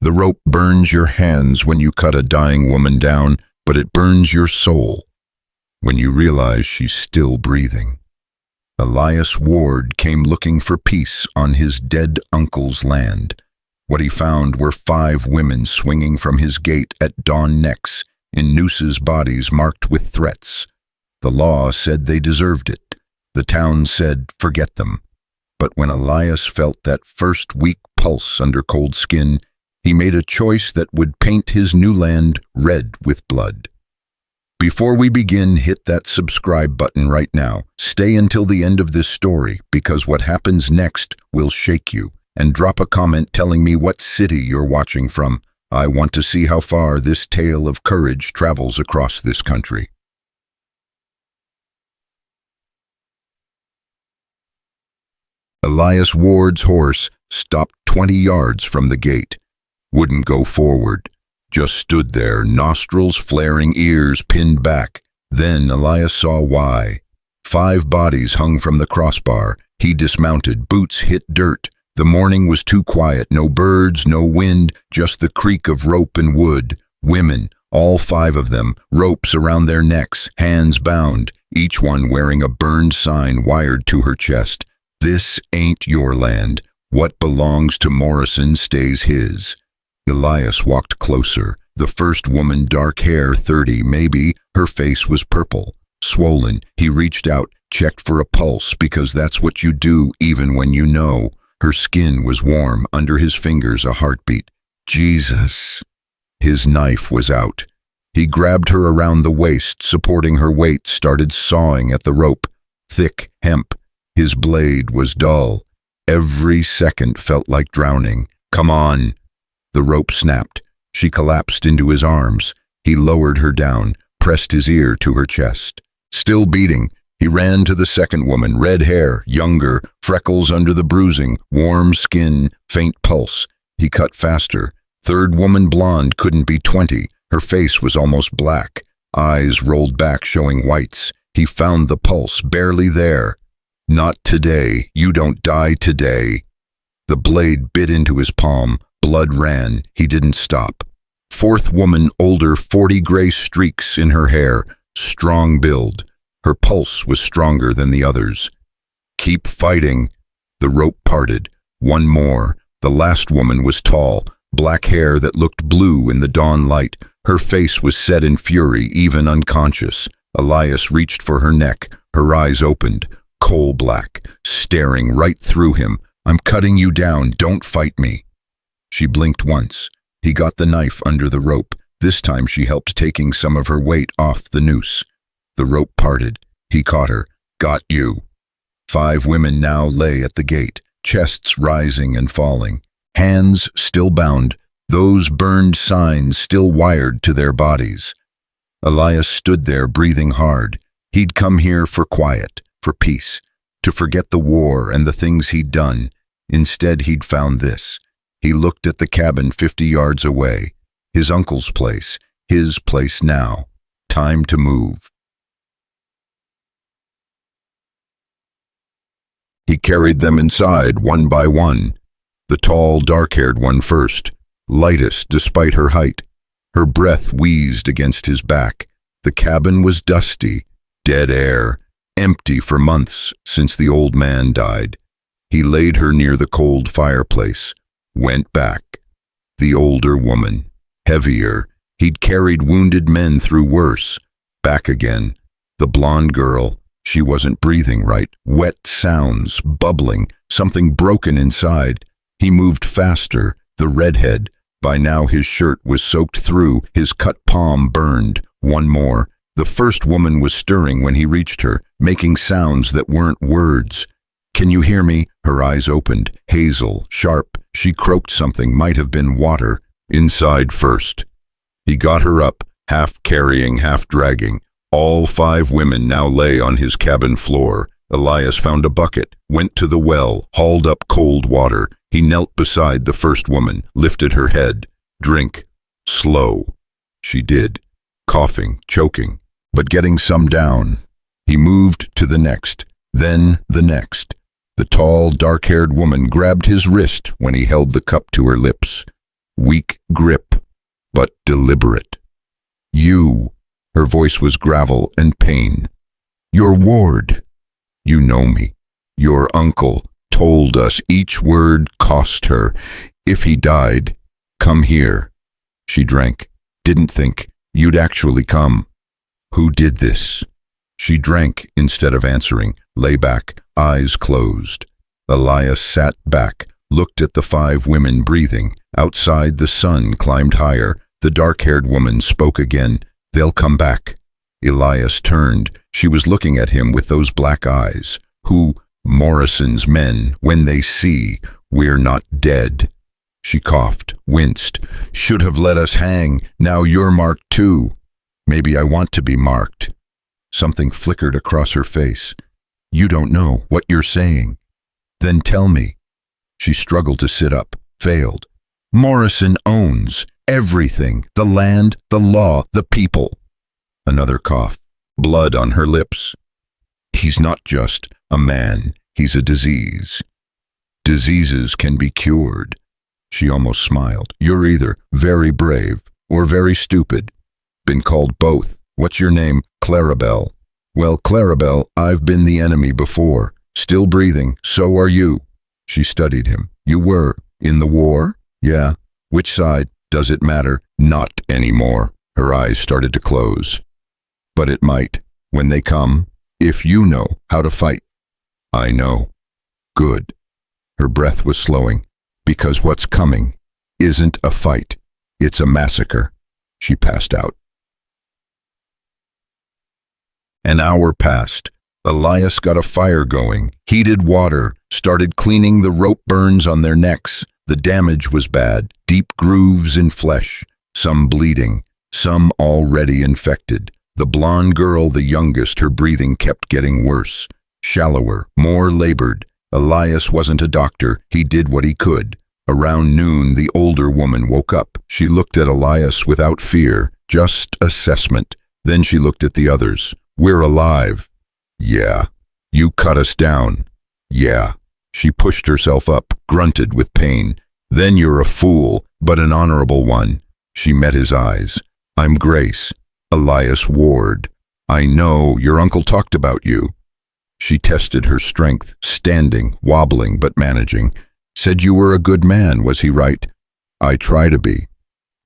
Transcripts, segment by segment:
The rope burns your hands when you cut a dying woman down, but it burns your soul when you realize she's still breathing. Elias Ward came looking for peace on his dead uncle's land. What he found were 5 women swinging from his gate at dawn necks, in nooses, bodies marked with threats. The law said they deserved it. The town said, forget them. But when Elias felt that first weak pulse under cold skin, he made a choice that would paint his new land red with blood. Before we begin, hit that subscribe button right now. Stay until the end of this story, because what happens next will shake you. And drop a comment telling me what city you're watching from. I want to see how far this tale of courage travels across this country. Elias Ward's horse stopped 20 yards from the gate. Wouldn't go forward. Just stood there, nostrils flaring, ears pinned back. Then Elias saw why. 5 bodies hung from the crossbar. He dismounted, boots hit dirt. The morning was too quiet, no birds, no wind, just the creak of rope and wood. Women, all 5 of them, ropes around their necks, hands bound, each one wearing a burned sign wired to her chest. This ain't your land. What belongs to Morrison stays his. Elias walked closer. The first woman, dark hair, 30 maybe, her face was purple, swollen. He reached out, checked for a pulse, because that's what you do even when you know. Her skin was warm, under his fingers a heartbeat. Jesus. His knife was out. He grabbed her around the waist, supporting her weight, started sawing at the rope. Thick hemp. His blade was dull. Every second felt like drowning. Come on. The rope snapped. She collapsed into his arms. He lowered her down, pressed his ear to her chest. Still beating, he ran to the second woman, red hair, younger, freckles under the bruising, warm skin, faint pulse. He cut faster. Third woman, blonde, couldn't be 20. Her face was almost black, eyes rolled back showing whites. He found the pulse, barely there. Not today. You don't die today. The blade bit into his palm. Blood ran. He didn't stop. Fourth woman, older, 40, gray streaks in her hair, strong build. Her pulse was stronger than the others. Keep fighting. The rope parted. One more. The last woman was tall, black hair that looked blue in the dawn light. Her face was set in fury, even unconscious. Elias reached for her neck. Her eyes opened, coal black, staring right through him. I'm cutting you down. Don't fight me. She blinked once. He got the knife under the rope. This time she helped, taking some of her weight off the noose. The rope parted. He caught her. Got you. 5 women now lay at the gate, chests rising and falling, hands still bound, those burned signs still wired to their bodies. Elias stood there, breathing hard. He'd come here for quiet, for peace, to forget the war and the things he'd done. Instead, he'd found this. He looked at the cabin 50 yards away. His uncle's place, his place now. Time to move. He carried them inside, one by one. The tall, dark-haired one first, lightest despite her height. Her breath wheezed against his back. The cabin was dusty, dead air, empty for months since the old man died. He laid her near the cold fireplace, went back. The older woman, heavier, he'd carried wounded men through worse. Back again. The blonde girl, she wasn't breathing right. Wet sounds, bubbling, something broken inside. He moved faster. The redhead. By now his shirt was soaked through, his cut palm burned. One more. The first woman was stirring when he reached her, making sounds that weren't words. Can you hear me? Her eyes opened, hazel, sharp. She croaked something, might have been water. Inside first. He got her up, half carrying, half dragging. All 5 women now lay on his cabin floor. Elias found a bucket, went to the well, hauled up cold water. He knelt beside the first woman, lifted her head. Drink. Slow. She did. Coughing, choking, but getting some down. He moved to the next, then the next. The tall, dark-haired woman grabbed his wrist when he held the cup to her lips. Weak grip, but deliberate. You, her voice was gravel and pain. Your Ward. You know me. Your uncle told us each word cost her. If he died, come here. She drank, didn't think you'd actually come. Who did this? She drank instead of answering, lay back, eyes closed. Elias sat back, looked at the 5 women breathing. Outside, the sun climbed higher. The dark-haired woman spoke again. They'll come back. Elias turned. She was looking at him with those black eyes. Who, Morrison's men, when they see we're not dead. She coughed, winced. Should have let us hang. Now you're marked too. Maybe I want to be marked. Something flickered across her face. You don't know what you're saying. Then tell me. She struggled to sit up, failed. Morrison owns everything, the land, the law, the people. Another cough, blood on her lips. He's not just a man, he's a disease. Diseases can be cured. She almost smiled. You're either very brave or very stupid. Been called both. What's your name? Clarabelle. Well, Clarabelle, I've been the enemy before. Still breathing, so are you. She studied him. You were in the war? Yeah. Which side? Does it matter? Not anymore. Her eyes started to close. But it might, when they come, if you know how to fight. I know. Good. Her breath was slowing. Because what's coming isn't a fight. It's a massacre. She passed out. An hour passed. Elias got a fire going, heated water, started cleaning the rope burns on their necks. The damage was bad, deep grooves in flesh, some bleeding, some already infected. The blonde girl, the youngest, her breathing kept getting worse, shallower, more labored. Elias wasn't a doctor, he did what he could. Around noon, the older woman woke up. She looked at Elias without fear, just assessment. Then she looked at the others. We're alive. Yeah. You cut us down. Yeah. She pushed herself up, grunted with pain. Then you're a fool, but an honorable one. She met his eyes. I'm Grace. Elias Ward. I know your uncle talked about you. She tested her strength, standing, wobbling, but managing. Said you were a good man, was he right? I try to be.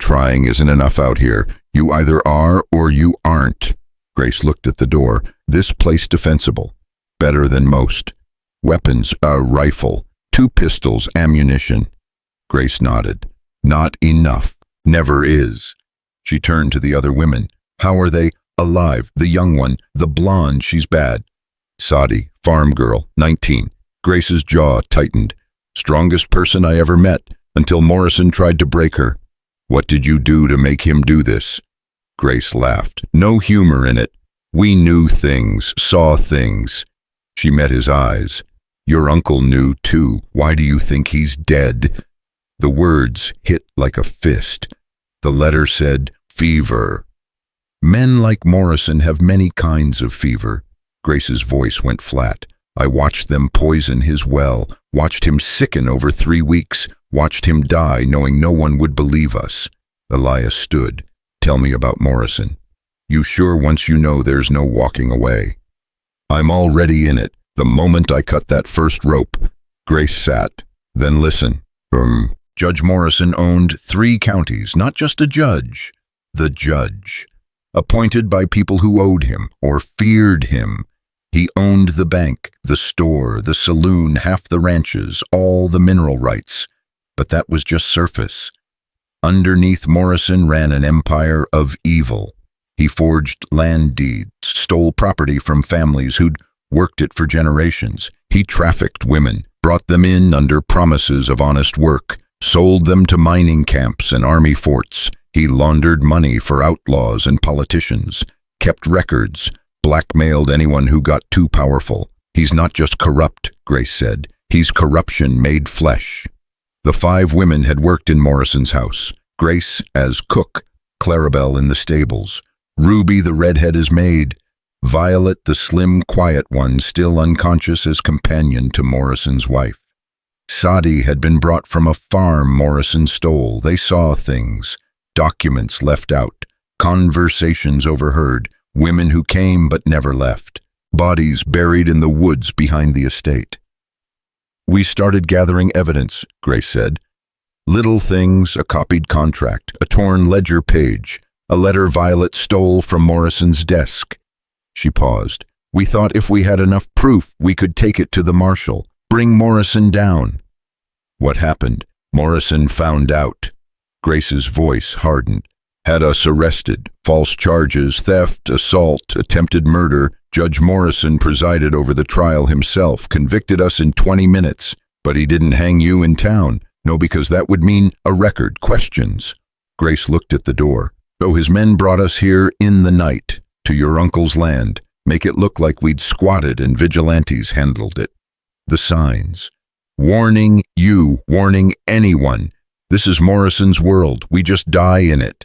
Trying isn't enough out here. You either are or you aren't. Grace looked at the door. This place defensible. Better than most. Weapons, a rifle, 2 pistols, ammunition. Grace nodded. Not enough. Never is. She turned to the other women. How are they? Alive. The young one, the blonde, she's bad. Sadi, farm girl, 19. Grace's jaw tightened. Strongest person I ever met, until Morrison tried to break her. What did you do to make him do this? Grace laughed. No humor in it. We knew things, saw things. She met his eyes. Your uncle knew too. Why do you think he's dead? The words hit like a fist. The letter said, fever. Men like Morrison have many kinds of fever. Grace's voice went flat. I watched them poison his well, watched him sicken over 3 weeks, watched him die knowing no one would believe us. Elias stood. Tell me about Morrison. You sure once you know there's no walking away? I'm already in it, the moment I cut that first rope. Grace sat. Then listen. Judge Morrison owned 3 counties, not just a judge. The judge. Appointed by people who owed him or feared him. He owned the bank, the store, the saloon, half the ranches, all the mineral rights. But that was just surface. Underneath Morrison ran an empire of evil. He forged land deeds, stole property from families who'd worked it for generations. He trafficked women, brought them in under promises of honest work, sold them to mining camps and army forts. He laundered money for outlaws and politicians, kept records, blackmailed anyone who got too powerful. He's not just corrupt, Grace said. He's corruption made flesh. The 5 women had worked in Morrison's house. Grace as cook, Clarabelle in the stables, Ruby the redhead as maid, Violet the slim, quiet one still unconscious as companion to Morrison's wife. Sadi had been brought from a farm Morrison stole. They saw things, documents left out, conversations overheard, women who came but never left, bodies buried in the woods behind the estate. We started gathering evidence, Grace said. Little things, a copied contract, a torn ledger page, a letter Violet stole from Morrison's desk. She paused. We thought if we had enough proof, we could take it to the marshal, bring Morrison down. What happened? Morrison found out. Grace's voice hardened. Had us arrested. False charges, theft, assault, attempted murder. Judge Morrison presided over the trial himself, convicted us in 20 minutes. But he didn't hang you in town. No, because that would mean a record, questions. Grace looked at the door. So his men brought us here in the night, to your uncle's land. Make it look like we'd squatted and vigilantes handled it. The signs. Warning you, warning anyone. This is Morrison's world. We just die in it.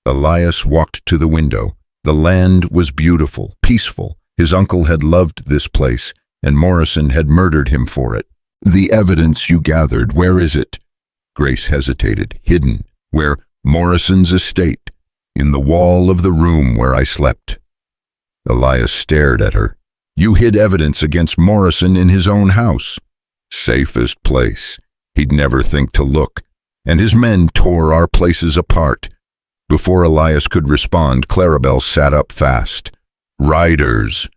Elias walked to the window. The land was beautiful, peaceful. His uncle had loved this place, and Morrison had murdered him for it. The evidence you gathered, where is it? Grace hesitated. Hidden. Where? Morrison's estate. In the wall of the room where I slept. Elias stared at her. You hid evidence against Morrison in his own house. Safest place. He'd never think to look. And his men tore our places apart. Before Elias could respond, Clarabelle sat up fast. Riders.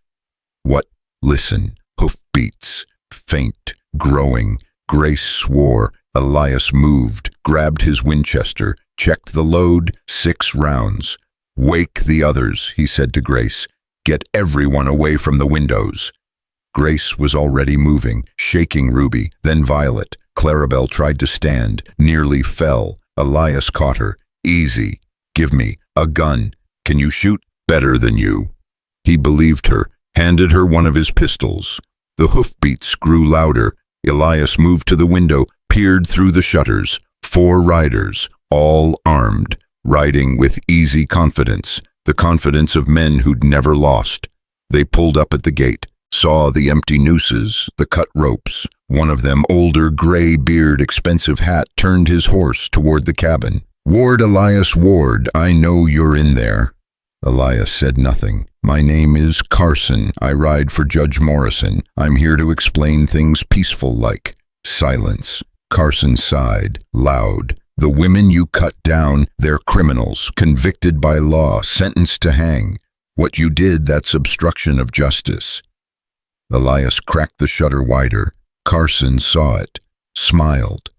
What? Listen. Hoofbeats. Faint. Growing. Grace swore. Elias moved, grabbed his Winchester, checked the load, 6 rounds. Wake the others, he said to Grace. Get everyone away from the windows. Grace was already moving, shaking Ruby, then Violet. Clarabelle tried to stand, nearly fell. Elias caught her. Easy. Give me a gun. Can you shoot? Better than you. He believed her, handed her one of his pistols. The hoofbeats grew louder. Elias moved to the window, peered through the shutters. 4 riders, all armed, riding with easy confidence, the confidence of men who'd never lost. They pulled up at the gate, saw the empty nooses, the cut ropes. One of them, older, gray beard, expensive hat, turned his horse toward the cabin. Ward, Elias Ward, I know you're in there. Elias said nothing. My name is Carson. I ride for Judge Morrison. I'm here to explain things peaceful-like. Silence. Carson sighed, loud. The women you cut down, they're criminals, convicted by law, sentenced to hang. What you did, that's obstruction of justice. Elias cracked the shutter wider. Carson saw it, smiled.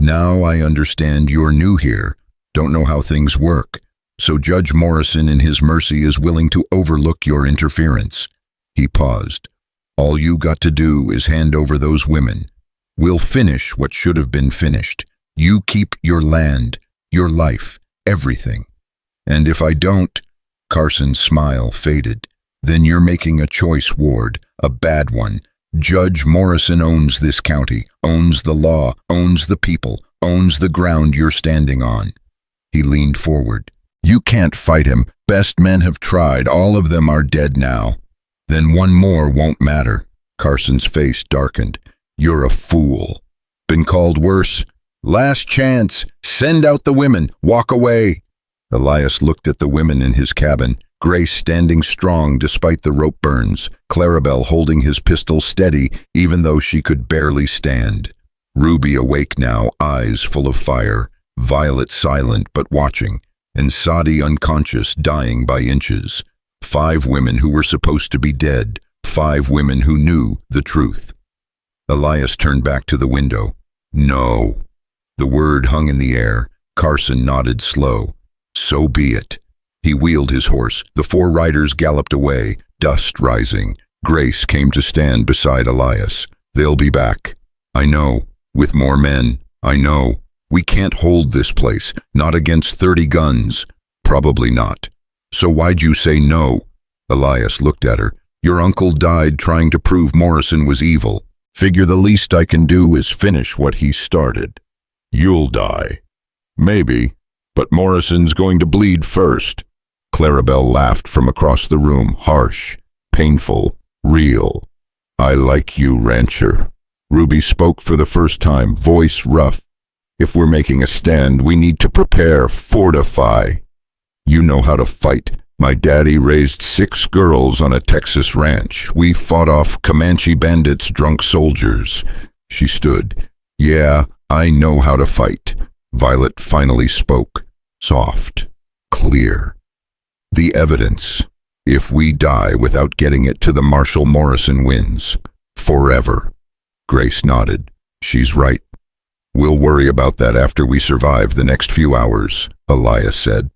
Now I understand you're new here, don't know how things work. So Judge Morrison in his mercy is willing to overlook your interference. He paused. All you got to do is hand over those women. We'll finish what should have been finished. You keep your land, your life, everything. And if I don't, Carson's smile faded. Then you're making a choice, Ward, a bad one. Judge Morrison owns this county, owns the law, owns the people, owns the ground you're standing on. He leaned forward. You can't fight him. Best men have tried. All of them are dead now. Then one more won't matter. Carson's face darkened. You're a fool. Been called worse? Last chance. Send out the women. Walk away. Elias looked at the women in his cabin. Grace standing strong despite the rope burns. Clarabelle holding his pistol steady even though she could barely stand. Ruby awake now, eyes full of fire. Violet silent but watching. And Sadi unconscious, dying by inches. 5 women who were supposed to be dead. 5 women who knew the truth. Elias turned back to the window. No. The word hung in the air. Carson nodded slow. So be it. He wheeled his horse. The 4 riders galloped away, dust rising. Grace came to stand beside Elias. They'll be back. I know. With more men. I know. We can't hold this place, not against 30 guns. Probably not. So why'd you say no? Elias looked at her. Your uncle died trying to prove Morrison was evil. Figure the least I can do is finish what he started. You'll die. Maybe, but Morrison's going to bleed first. Clarabelle laughed from across the room, harsh, painful, real. I like you, rancher. Ruby spoke for the first time, voice rough. If we're making a stand, we need to prepare, fortify. You know how to fight. My daddy raised 6 girls on a Texas ranch. We fought off Comanche bandits, drunk soldiers. She stood. Yeah, I know how to fight. Violet finally spoke. Soft. Clear. The evidence. If we die without getting it to the Marshal, Morrison wins. Forever. Grace nodded. She's right. We'll worry about that after we survive the next few hours, Elias said.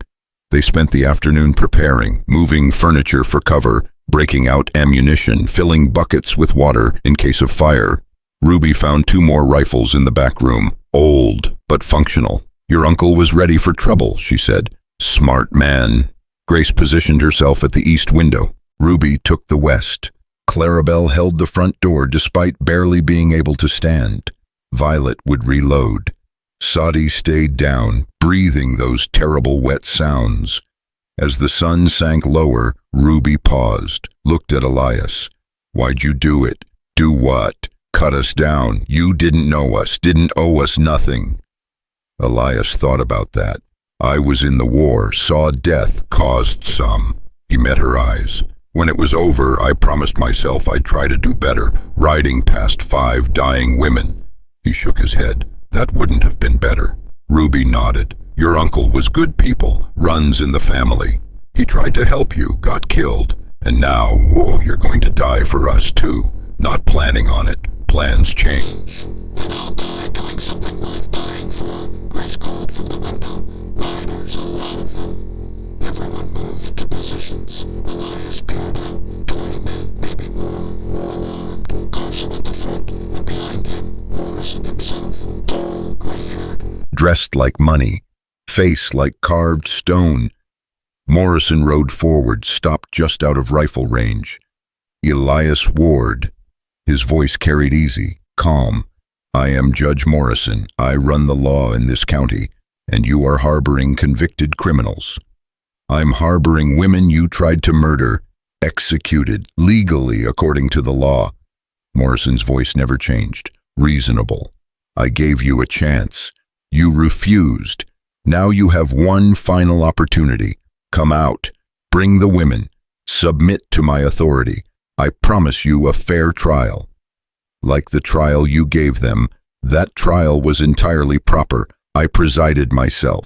They spent the afternoon preparing, moving furniture for cover, breaking out ammunition, filling buckets with water in case of fire. Ruby found 2 more rifles in the back room, old but functional. Your uncle was ready for trouble, she said. Smart man. Grace positioned herself at the east window. Ruby took the west. Clarabelle held the front door despite barely being able to stand. Violet would reload. Sadi stayed down, breathing those terrible wet sounds. As the sun sank lower, Ruby paused, looked at Elias. Why'd you do it? Do what? Cut us down. You didn't know us, didn't owe us nothing. Elias thought about that. I was in the war, saw death, caused some. He met her eyes. When it was over, I promised myself I'd try to do better, riding past 5 dying women. He shook his head. That wouldn't have been better. Ruby nodded. Your uncle was good people, runs in the family. He tried to help you, got killed. And now, you're going to die for us too. Not planning on it. Plans change. Then I'll die doing something worth dying for, Grace called from the window. Riders, a lot of them. Everyone moved to positions. Elias peered out. 20 men, maybe more, all armed. Carson at the front, and behind him, Morrison himself, tall, gray-haired. Dressed like money, face like carved stone. Morrison rode forward, stopped just out of rifle range. Elias Ward. His voice carried easy, calm. I am Judge Morrison. I run the law in this county, and you are harboring convicted criminals. I'm harboring women you tried to murder, executed, legally according to the law. Morrison's voice never changed. Reasonable. I gave you a chance. You refused. Now you have one final opportunity. Come out. Bring the women. Submit to my authority. I promise you a fair trial. Like the trial you gave them, that trial was entirely proper. I presided myself.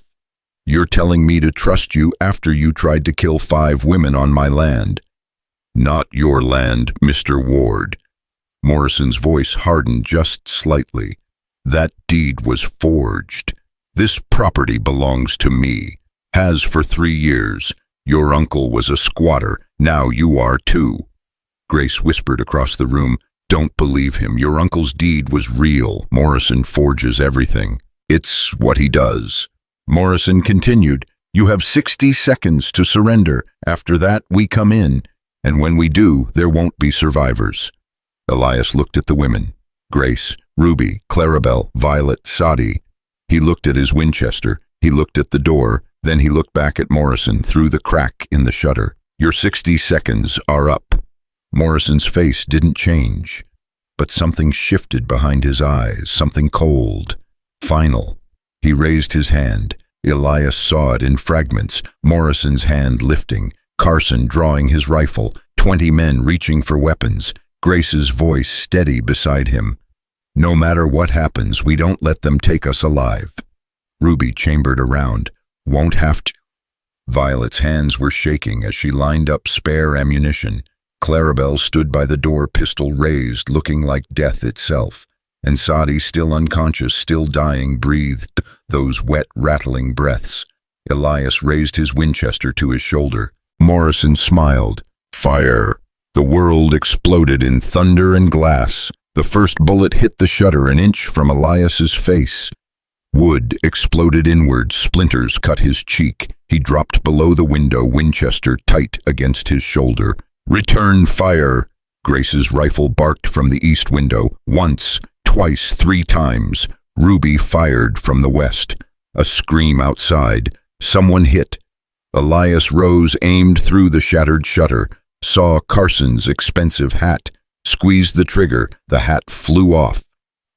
You're telling me to trust you after you tried to kill 5 women on my land. Not your land, Mr. Ward. Morrison's voice hardened just slightly. That deed was forged. This property belongs to me. Has for 3 years. Your uncle was a squatter. Now you are too. Grace whispered across the room. Don't believe him. Your uncle's deed was real. Morrison forges everything. It's what he does. Morrison continued. You have 60 seconds to surrender. After that, we come in. And when we do, there won't be survivors. Elias looked at the women. Grace, Ruby, Clarabelle, Violet, Sadi. He looked at his Winchester. He looked at the door. Then he looked back at Morrison through the crack in the shutter. Your 60 seconds are up. Morrison's face didn't change, but something shifted behind his eyes, something cold, final. He raised his hand. Elias saw it in fragments, Morrison's hand lifting, Carson drawing his rifle, 20 men reaching for weapons, Grace's voice steady beside him. No matter what happens, we don't let them take us alive. Ruby chambered around. Won't have to. Violet's hands were shaking as she lined up spare ammunition. Clarabelle stood by the door, pistol raised, looking like death itself. And Sadi, still unconscious, still dying, breathed those wet, rattling breaths. Elias raised his Winchester to his shoulder. Morrison smiled. Fire. The world exploded in thunder and glass. The first bullet hit the shutter an inch from Elias's face. Wood exploded inward, splinters cut his cheek. He dropped below the window, Winchester tight against his shoulder. Return fire! Grace's rifle barked from the east window. Once, twice, 3 times. Ruby fired from the west. A scream outside. Someone hit. Elias rose, aimed through the shattered shutter. Saw Carson's expensive hat. Squeezed the trigger. The hat flew off.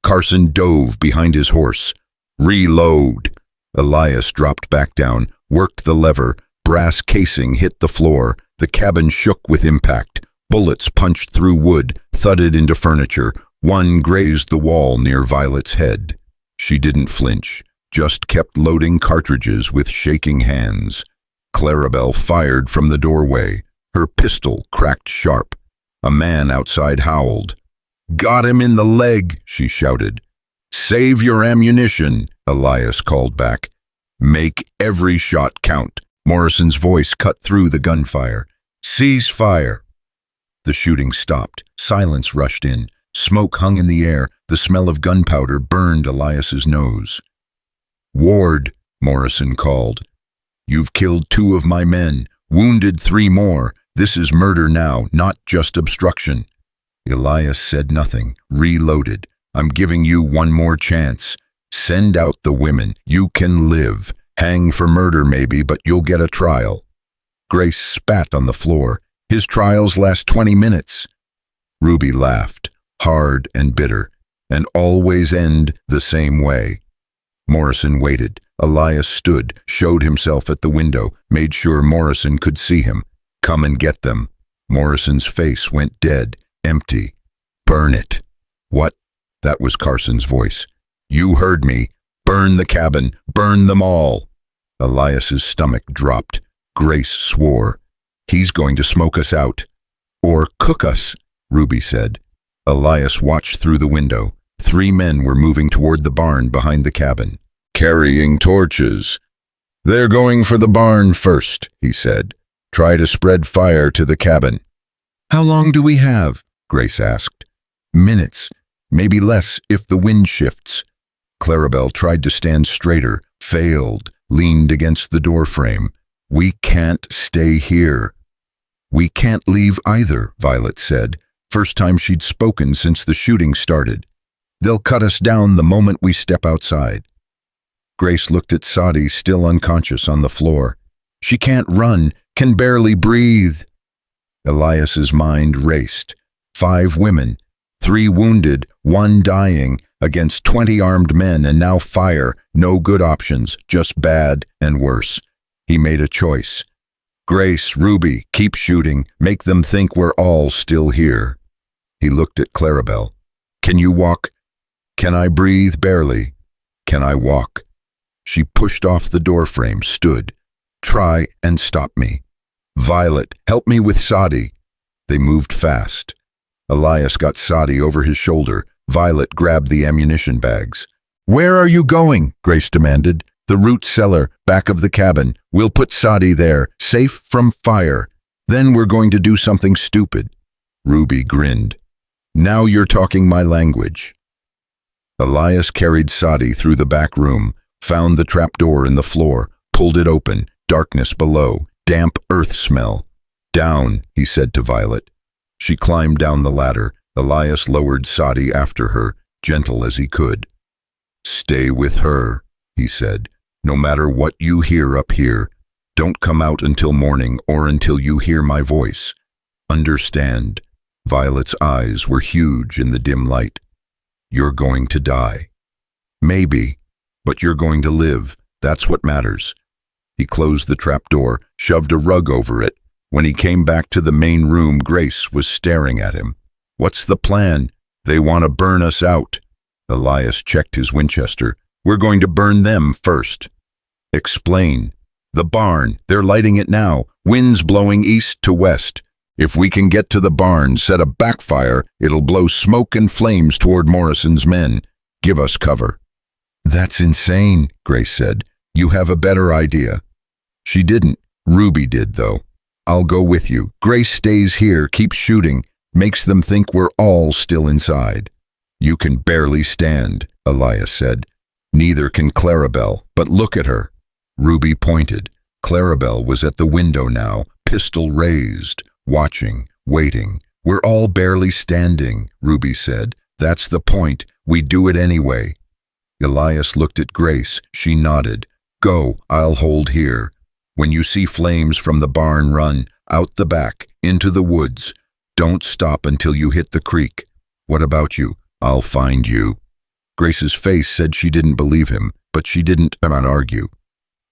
Carson dove behind his horse. Reload! Elias dropped back down, worked the lever. Brass casing hit the floor. The cabin shook with impact. Bullets punched through wood, thudded into furniture. One grazed the wall near Violet's head. She didn't flinch, just kept loading cartridges with shaking hands. Clarabelle fired from the doorway. Her pistol cracked sharp. A man outside howled. "Got him in the leg," she shouted. "Save your ammunition," Elias called back. "Make every shot count." Morrison's voice cut through the gunfire. "Cease fire." The shooting stopped. Silence rushed in. Smoke hung in the air. The smell of gunpowder burned Elias's nose. "Ward," Morrison called. "You've killed 2 of my men, wounded 3 more. This is murder now, not just obstruction." Elias said nothing, reloaded. "I'm giving you one more chance. Send out the women. You can live. Hang for murder maybe, but you'll get a trial." Grace spat on the floor. "His trials last 20 minutes. Ruby laughed, hard and bitter, "and always end the same way." Morrison waited. Elias stood, showed himself at the window, made sure Morrison could see him. "Come and get them." Morrison's face went dead, empty. "Burn it." "What?" That was Carson's voice. "You heard me. Burn the cabin. Burn them all." Elias's stomach dropped. Grace swore. "He's going to smoke us out." "Or cook us," Ruby said. Elias watched through the window. 3 men were moving toward the barn behind the cabin, carrying torches. "They're going for the barn first," he said. "Try to spread fire to the cabin." "How long do we have?" Grace asked. "Minutes, maybe less if the wind shifts." Clarabelle tried to stand straighter, failed, leaned against the doorframe. "We can't stay here." "We can't leave either," Violet said, first time she'd spoken since the shooting started. "They'll cut us down the moment we step outside." Grace looked at Sadi, still unconscious on the floor. "She can't run, can barely breathe." Elias's mind raced. 5 women, 3 wounded, 1 dying, against 20 armed men, and now fire. No good options, just bad and worse. He made a choice. "Grace, Ruby, keep shooting. Make them think we're all still here." He looked at Clarabelle. "Can you walk?" "Can I breathe? Barely." "Can I walk?" She pushed off the doorframe, stood. "Try and stop me." "Violet, help me with Sadi." They moved fast. Elias got Sadi over his shoulder. Violet grabbed the ammunition bags. "Where are you going?" Grace demanded. "The root cellar, back of the cabin. We'll put Sadi there, safe from fire. Then we're going to do something stupid." Ruby grinned. "Now you're talking my language." Elias carried Sadi through the back room, found the trapdoor in the floor, pulled it open. Darkness below, damp earth smell. "Down," he said to Violet. She climbed down the ladder. Elias lowered Sadi after her, gentle as he could. "Stay with her," he said. "No matter what you hear up here, don't come out until morning or until you hear my voice. Understand?" Violet's eyes were huge in the dim light. "You're going to die. Maybe, but you're going to live. That's what matters." He closed the trapdoor, shoved a rug over it. When he came back to the main room, Grace was staring at him. "What's the plan?" "They want to burn us out." Elias checked his Winchester. "We're going to burn them first." "Explain." "The barn. They're lighting it now. Wind's blowing east to west. If we can get to the barn, set a backfire, it'll blow smoke and flames toward Morrison's men. Give us cover." "That's insane," Grace said. "You have a better idea." She didn't. Ruby did, though. "I'll go with you. Grace stays here, keeps shooting, makes them think we're all still inside." "You can barely stand," Elias said. "Neither can Clarabelle, but look at her." Ruby pointed. Clarabelle was at the window now, pistol raised, watching, waiting. "We're all barely standing," Ruby said. "That's the point. We do it anyway." Elias looked at Grace. She nodded. "Go, I'll hold here. When you see flames from the barn, run, out the back, into the woods. Don't stop until you hit the creek. What about you? I'll find you." Grace's face said she didn't believe him, but she didn't argue.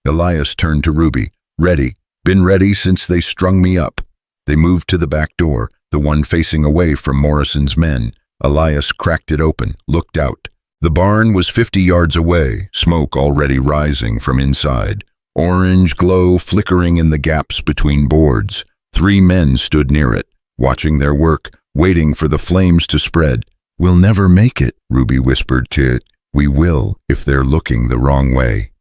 Elias turned to Ruby. Ready. Been ready since they strung me up. They moved to the back door, the one facing away from Morrison's men. Elias cracked it open, looked out. The barn was 50 yards away, smoke already rising from inside. Orange glow flickering in the gaps between boards. 3 men stood near it, watching their work, waiting for the flames to spread. We'll never make it, Ruby whispered to it. We will, if they're looking the wrong way.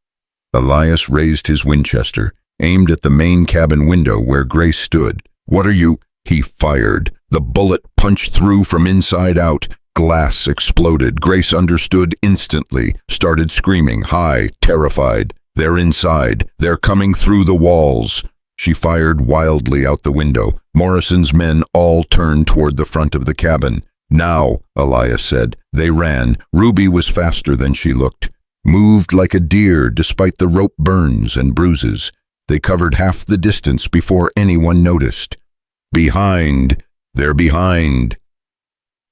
Elias raised his Winchester, aimed at the main cabin window where Grace stood. What are you? He fired. The bullet punched through from inside out. Glass exploded. Grace understood instantly, started screaming, high, terrified. They're inside. They're coming through the walls. She fired wildly out the window. Morrison's men all turned toward the front of the cabin. Now, Elias said. They ran. Ruby was faster than she looked. Moved like a deer despite the rope burns and bruises. They covered half the distance before anyone noticed. Behind. They're behind.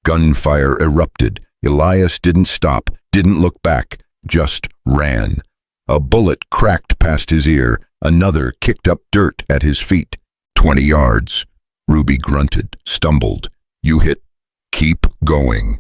Gunfire erupted. Elias didn't stop, didn't look back, just ran. A bullet cracked past his ear. Another kicked up dirt at his feet. 20 yards. Ruby grunted, stumbled. You hit. Keep going.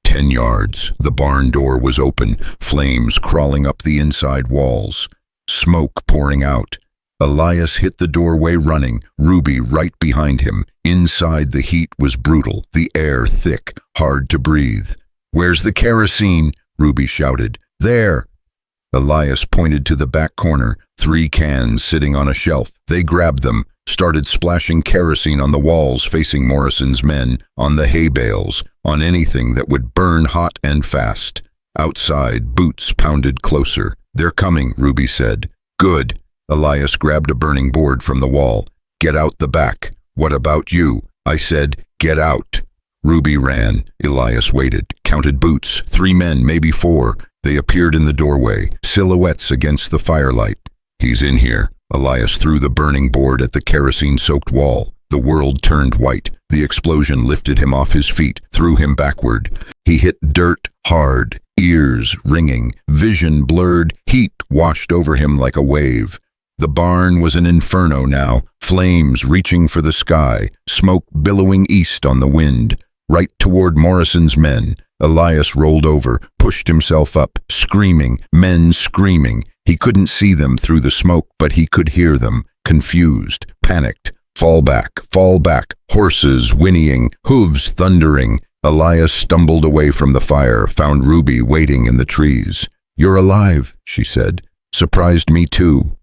10 yards. The barn door was open, flames crawling up the inside walls. Smoke pouring out. Elias hit the doorway running, Ruby right behind him. Inside the heat was brutal, the air thick, hard to breathe. Where's the kerosene? Ruby shouted. There. Elias pointed to the back corner, 3 cans sitting on a shelf. They grabbed them, started splashing kerosene on the walls facing Morrison's men, on the hay bales, on anything that would burn hot and fast. Outside, boots pounded closer. They're coming, Ruby said. Good. Elias grabbed a burning board from the wall. Get out the back. What about you? I said, get out. Ruby ran. Elias waited, counted boots, 3 men, maybe 4. They appeared in the doorway, silhouettes against the firelight. He's in here. Elias threw the burning board at the kerosene-soaked wall. The world turned white. The explosion lifted him off his feet, threw him backward. He hit dirt hard, ears ringing, vision blurred, heat washed over him like a wave. The barn was an inferno now, flames reaching for the sky, smoke billowing east on the wind. Right toward Morrison's men, Elias rolled over, pushed himself up, screaming, men screaming. He couldn't see them through the smoke, but he could hear them, confused, panicked. Fall back, horses whinnying, hooves thundering. Elias stumbled away from the fire, found Ruby waiting in the trees. You're alive, she said. Surprised me too.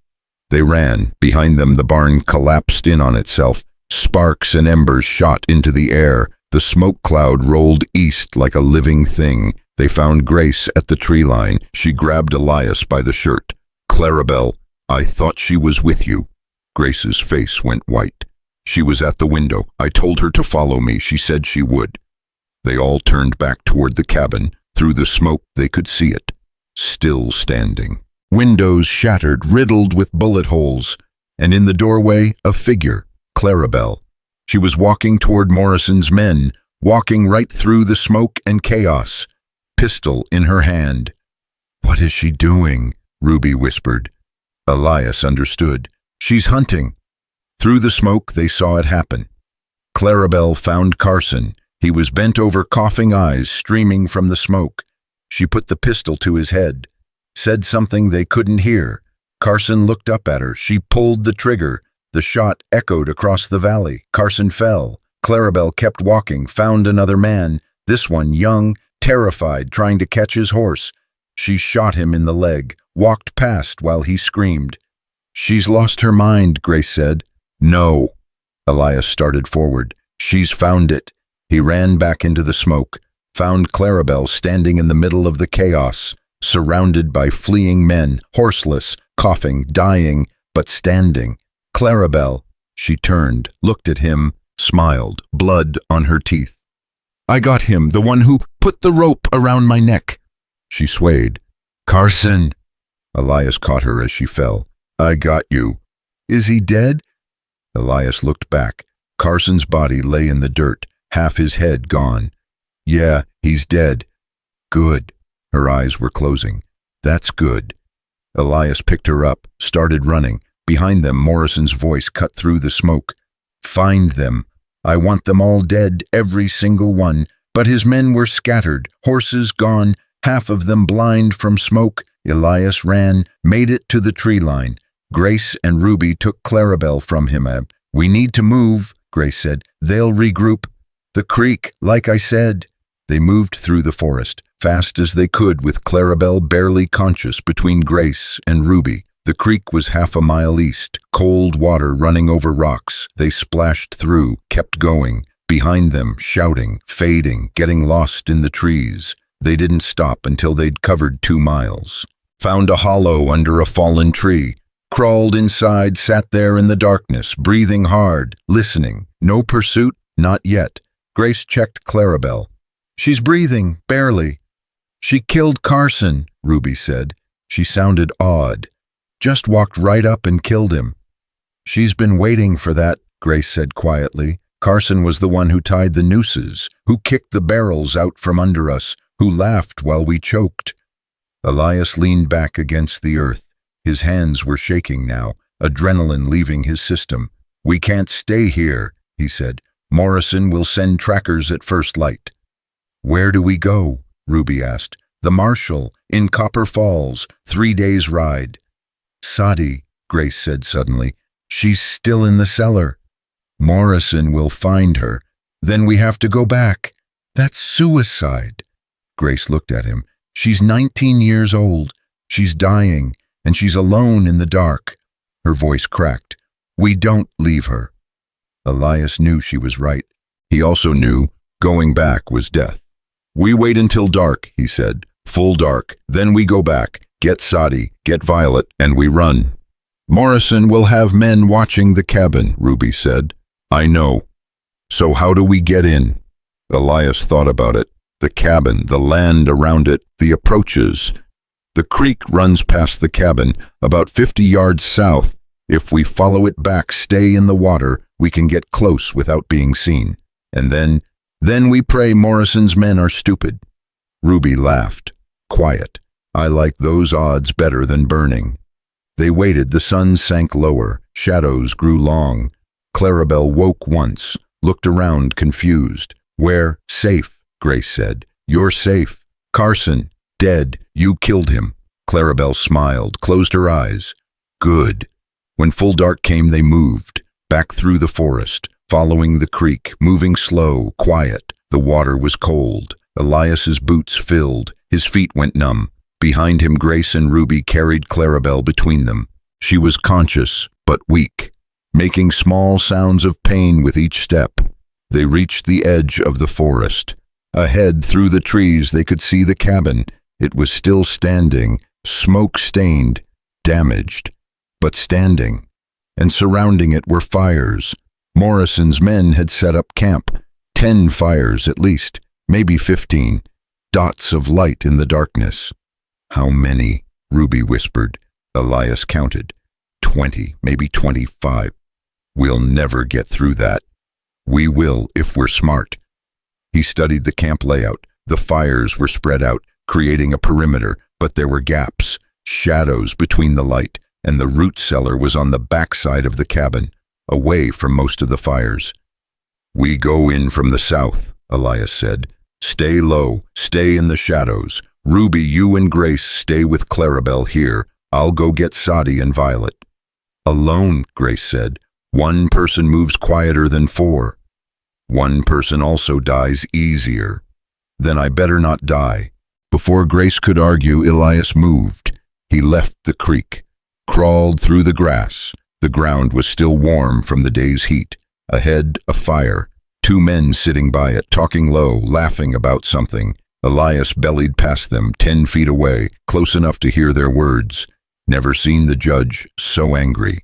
They ran. Behind them, the barn collapsed in on itself. Sparks and embers shot into the air. The smoke cloud rolled east like a living thing. They found Grace at the tree line. She grabbed Elias by the shirt. Clarabelle, I thought she was with you. Grace's face went white. She was at the window. I told her to follow me. She said she would. They all turned back toward the cabin. Through the smoke, they could see it. Still standing. Windows shattered, riddled with bullet holes. And in the doorway, a figure, Clarabelle. She was walking toward Morrison's men, walking right through the smoke and chaos, pistol in her hand. What is she doing? Ruby whispered. Elias understood. She's hunting. Through the smoke, they saw it happen. Clarabelle found Carson. He was bent over, coughing, eyes streaming from the smoke. She put the pistol to his head, said something they couldn't hear. Carson looked up at her. She pulled the trigger. The shot echoed across the valley. Carson fell. Clarabelle kept walking, found another man, this one young, terrified, trying to catch his horse. She shot him in the leg, walked past while he screamed. She's lost her mind, Grace said. No. Elias started forward. She's found it. He ran back into the smoke, found Clarabelle standing in the middle of the chaos, surrounded by fleeing men, horseless, coughing, dying, but standing. Clarabelle. She turned, looked at him, smiled, blood on her teeth. I got him, the one who put the rope around my neck. She swayed. Carson. Elias caught her as she fell. I got you. Is he dead? Elias looked back. Carson's body lay in the dirt, half his head gone. Yeah, he's dead. Good. Her eyes were closing. That's good. Elias picked her up, started running. Behind them, Morrison's voice cut through the smoke. Find them. I want them all dead, every single one. But his men were scattered, horses gone, half of them blind from smoke. Elias ran, made it to the tree line. Grace and Ruby took Clarabelle from him. We need to move, Grace said. They'll regroup. The creek, like I said. They moved through the forest, fast as they could, with Clarabelle barely conscious between Grace and Ruby. The creek was half a mile east, cold water running over rocks. They splashed through, kept going. Behind them, shouting, fading, getting lost in the trees. They didn't stop until they'd covered 2 miles. Found a hollow under a fallen tree. Crawled inside, sat there in the darkness, breathing hard, listening. No pursuit? Not yet. Grace checked Clarabelle. She's breathing, barely. She killed Carson, Ruby said. She sounded awed. Just walked right up and killed him. She's been waiting for that, Grace said quietly. Carson was the one who tied the nooses, who kicked the barrels out from under us, who laughed while we choked. Elias leaned back against the earth. His hands were shaking now, adrenaline leaving his system. We can't stay here, he said. Morrison will send trackers at first light. Where do we go? Ruby asked. The Marshal, in Copper Falls, 3 days' ride. Sadi, Grace said suddenly. She's still in the cellar. Morrison will find her. Then we have to go back. That's suicide. Grace looked at him. She's 19 years old. She's dying, and she's alone in the dark. Her voice cracked. We don't leave her. Elias knew she was right. He also knew going back was death. We wait until dark, he said. Full dark. Then we go back, get Sadi, get Violet, and we run. Morrison will have men watching the cabin, Ruby said. I know. So how do we get in? Elias thought about it. The cabin, the land around it, the approaches. The creek runs past the cabin, about 50 yards south. If we follow it back, stay in the water, we can get close without being seen. And then we pray Morrison's men are stupid. Ruby laughed. Quiet. I like those odds better than burning. They waited. The sun sank lower. Shadows grew long. Clarabelle woke once, looked around confused. Where? Safe, Grace said. You're safe. Carson, dead. You killed him. Clarabelle smiled, closed her eyes. Good. When full dark came, they moved, back through the forest, following the creek, moving slow, quiet. The water was cold. Elias's boots filled. His feet went numb. Behind him, Grace and Ruby carried Clarabelle between them. She was conscious, but weak, making small sounds of pain with each step. They reached the edge of the forest. Ahead, through the trees, they could see the cabin. It was still standing, smoke-stained, damaged, but standing. And surrounding it were fires. Morrison's men had set up camp. 10 fires at least, maybe 15. Dots of light in the darkness. How many? Ruby whispered. Elias counted. 20, maybe 25. We'll never get through that. We will if we're smart. He studied the camp layout. The fires were spread out, creating a perimeter, but there were gaps, shadows between the light, and the root cellar was on the backside of the cabin, away from most of the fires. We go in from the south, Elias said. Stay low, stay in the shadows. Ruby, you and Grace stay with Clarabelle here. I'll go get Sadi and Violet. Alone, Grace said. 1 person moves quieter than 4. 1 person also dies easier. Then I better not die. Before Grace could argue, Elias moved. He left the creek, crawled through the grass. The ground was still warm from the day's heat. Ahead, a fire. 2 men sitting by it, talking low, laughing about something. Elias bellied past them, 10 feet away, close enough to hear their words. Never seen the judge so angry.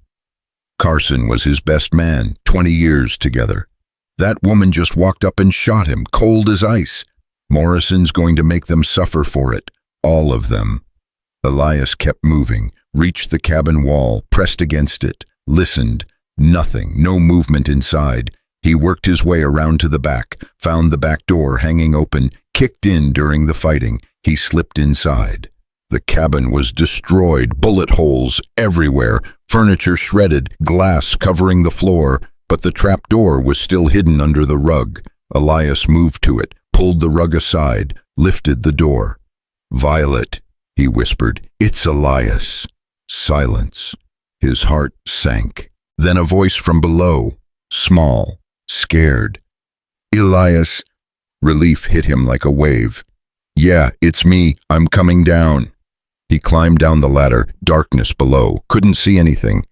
Carson was his best man, 20 years together. That woman just walked up and shot him, cold as ice. Morrison's going to make them suffer for it, all of them. Elias kept moving, reached the cabin wall, pressed against it, listened. Nothing, no movement inside. He worked his way around to the back, found the back door hanging open, kicked in during the fighting. He slipped inside. The cabin was destroyed, bullet holes everywhere, furniture shredded, glass covering the floor, but the trap door was still hidden under the rug. Elias moved to it, pulled the rug aside, lifted the door. "Violet," he whispered. "It's Elias." Silence. His heart sank. Then a voice from below, small, scared. "Elias." Relief hit him like a wave. "Yeah, it's me. I'm coming down." He climbed down the ladder, darkness below, couldn't see anything.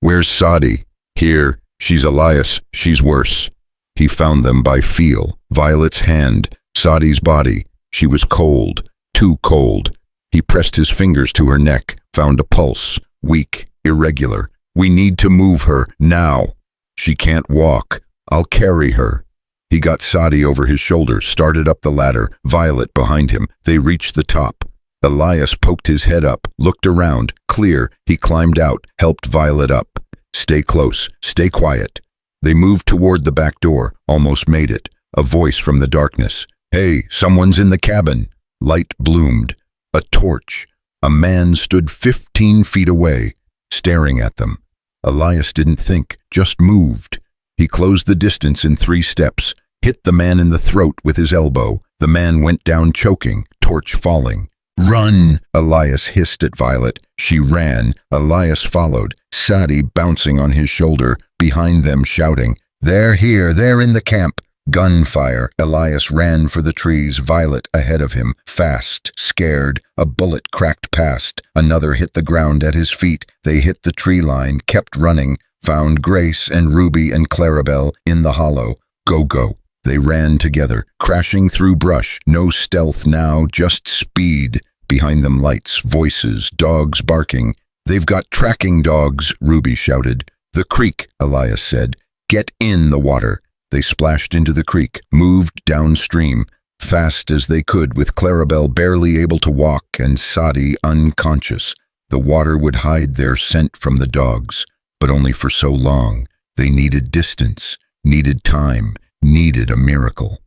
"Where's Sadi?" "Here. She's Elias. She's worse." He found them by feel. Violet's hand, Sadi's body. She was cold, too cold. He pressed his fingers to her neck, found a pulse, weak, irregular. "We need to move her, now." "She can't walk. I'll carry her." He got Sadi over his shoulder, started up the ladder, Violet behind him. They reached the top. Elias poked his head up, looked around, clear. He climbed out, helped Violet up. "Stay close, stay quiet." They moved toward the back door, almost made it. A voice from the darkness. "Hey, someone's in the cabin." Light bloomed. A torch. A man stood 15 feet away, staring at them. Elias didn't think, just moved. He closed the distance in 3 steps, hit the man in the throat with his elbow. The man went down choking, torch falling. "Run!" Elias hissed at Violet. She ran. Elias followed, Sadi bouncing on his shoulder, behind them shouting, "They're here, they're in the camp." Gunfire. Elias ran for the trees, Violet ahead of him, fast, scared. A bullet cracked past. Another hit the ground at his feet. They hit the tree line, kept running, found Grace and Ruby and Clarabelle in the hollow. Go, go. They ran together, crashing through brush. No stealth now, just speed. Behind them lights, voices, dogs barking. "They've got tracking dogs," Ruby shouted. "The creek," Elias said. "Get in the water." They splashed into the creek, moved downstream, fast as they could, with Clarabelle barely able to walk and Sadi unconscious. The water would hide their scent from the dogs, but only for so long. They needed distance, needed time, needed a miracle.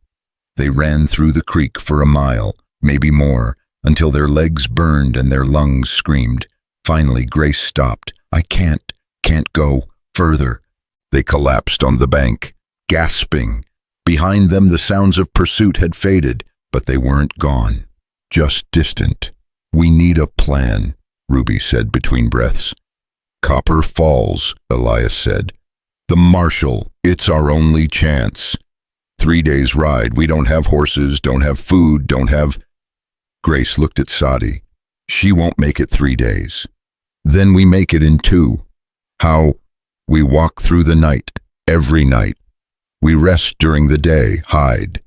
They ran through the creek for a mile, maybe more, until their legs burned and their lungs screamed. Finally, Grace stopped. "I can't go further." They collapsed on the bank, gasping. Behind them, the sounds of pursuit had faded, but they weren't gone, just distant. "We need a plan," Ruby said between breaths. "Copper Falls," Elias said. "The marshal, it's our only chance. 3 days' ride. We don't have horses, don't have food, don't have..." Grace looked at Sadi. "She won't make it 3 days. Then we make it in 2. How? We walk through the night, every night. We rest during the day, hide.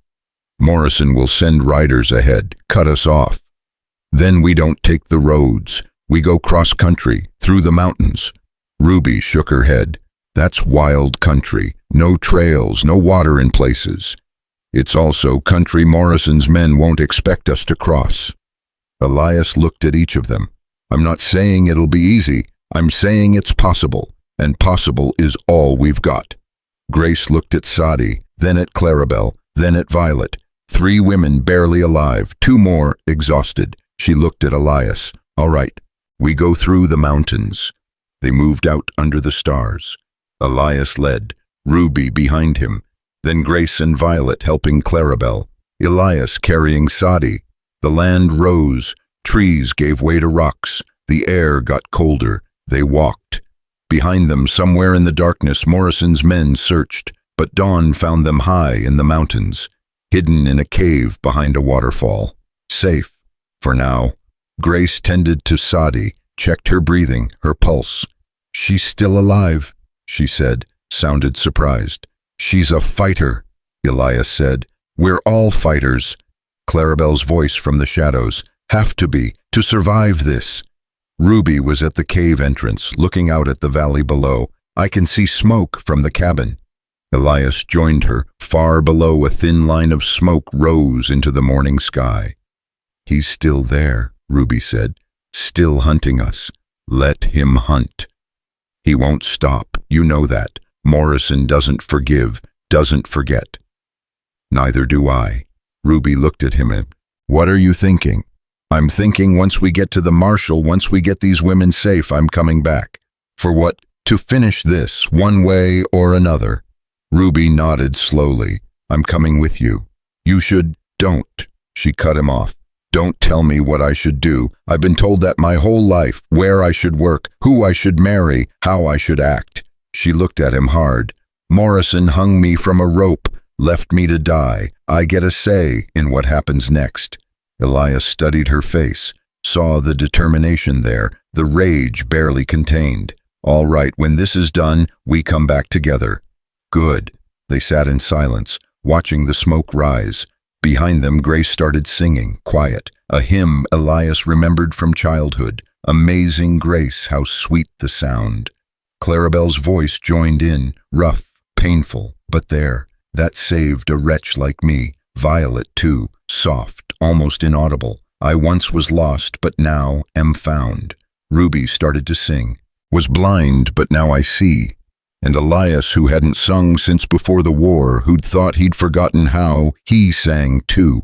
Morrison will send riders ahead, cut us off. Then we don't take the roads. We go cross-country, through the mountains." Ruby shook her head. "That's wild country. No trails, no water in places. It's also country Morrison's men won't expect us to cross." Elias looked at each of them. "I'm not saying it'll be easy. I'm saying it's possible, and possible is all we've got." Grace looked at Sadi, then at Clarabelle, then at Violet. 3 women barely alive, 2 more exhausted. She looked at Elias. "All right, we go through the mountains." They moved out under the stars. Elias led, Ruby behind him, then Grace and Violet helping Clarabelle, Elias carrying Sadi. The land rose, trees gave way to rocks, the air got colder. They walked. Behind them, somewhere in the darkness, Morrison's men searched, but dawn found them high in the mountains, hidden in a cave behind a waterfall. Safe, for now. Grace tended to Sadi, checked her breathing, her pulse. "She's still alive," she said, sounded surprised. "She's a fighter," Elias said. "We're all fighters." Clarabelle's voice from the shadows. "Have to be, to survive this." Ruby was at the cave entrance, looking out at the valley below. "I can see smoke from the cabin." Elias joined her. Far below, a thin line of smoke rose into the morning sky. "He's still there," Ruby said. "Still hunting us. Let him hunt. He won't stop, you know that. Morrison doesn't forgive, doesn't forget." "Neither do I." Ruby looked at him and, "What are you thinking?" I'm thinking once we get to the marshal, once we get these women safe, I'm coming back. For what? To finish this, one way or another. Ruby nodded slowly. I'm coming with you. You should, don't. She cut him off. Don't tell me what I should do. I've been told that my whole life, where I should work, who I should marry, how I should act. She looked at him hard. Morrison hung me from a rope, left me to die. I get a say in what happens next. Elias studied her face, saw the determination there, the rage barely contained. All right, when this is done, we come back together. Good. They sat in silence, watching the smoke rise. Behind them, Grace started singing, quiet, a hymn Elias remembered from childhood. Amazing Grace, how sweet the sound. Clarabelle's voice joined in, rough, painful, but there. That saved a wretch like me. Violet, too, soft, almost inaudible. I once was lost, but now am found. Ruby started to sing. Was blind, but now I see. And Elias, who hadn't sung since before the war, who'd thought he'd forgotten how, he sang too.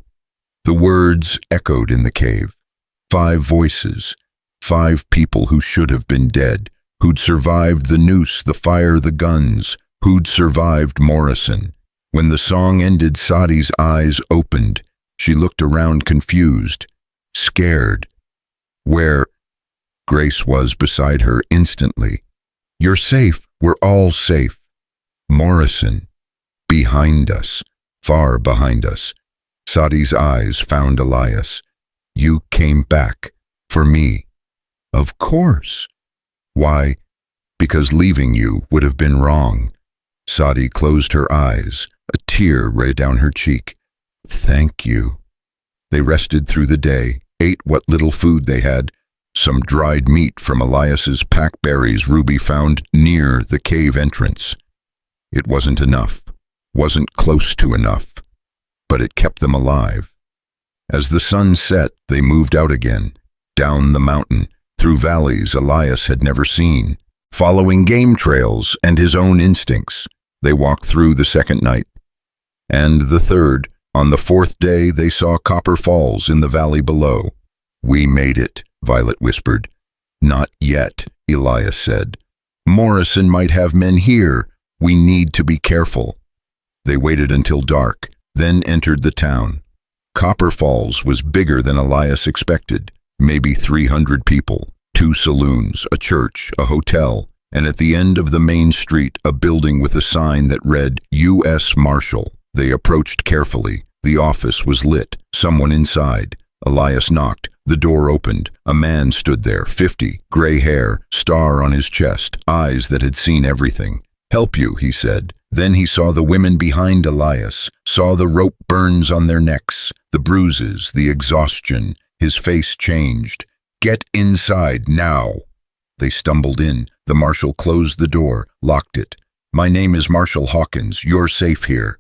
The words echoed in the cave. 5 voices, 5 people who should have been dead, who'd survived the noose, the fire, the guns, who'd survived Morrison. When the song ended, Sadi's eyes opened. She looked around confused, scared. Where? Grace was beside her instantly. You're safe. We're all safe. Morrison. Behind us. Far behind us. Sadi's eyes found Elias. You came back. For me. Of course. Why? Because leaving you would have been wrong. Sadi closed her eyes. A tear ran down her cheek. Thank you. They rested through the day, ate what little food they had. Some dried meat from Elias's packberries Ruby found near the cave entrance. It wasn't enough, wasn't close to enough, but it kept them alive. As the sun set, they moved out again, down the mountain, through valleys Elias had never seen, following game trails and his own instincts. They walked through the second night. And the third. On the 4th day, they saw Copper Falls in the valley below. We made it, Violet whispered. Not yet, Elias said. Morrison might have men here. We need to be careful. They waited until dark, then entered the town. Copper Falls was bigger than Elias expected. Maybe 300 people, 2 saloons, a church, a hotel, and at the end of the main street, a building with a sign that read U.S. Marshal. They approached carefully. The office was lit. Someone inside. Elias knocked. The door opened. A man stood there, 50, gray hair, star on his chest, eyes that had seen everything. Help you, he said. Then he saw the women behind Elias, saw the rope burns on their necks, the bruises, the exhaustion. His face changed. Get inside, now. They stumbled in. The marshal closed the door, locked it. My name is Marshal Hawkins. You're safe here.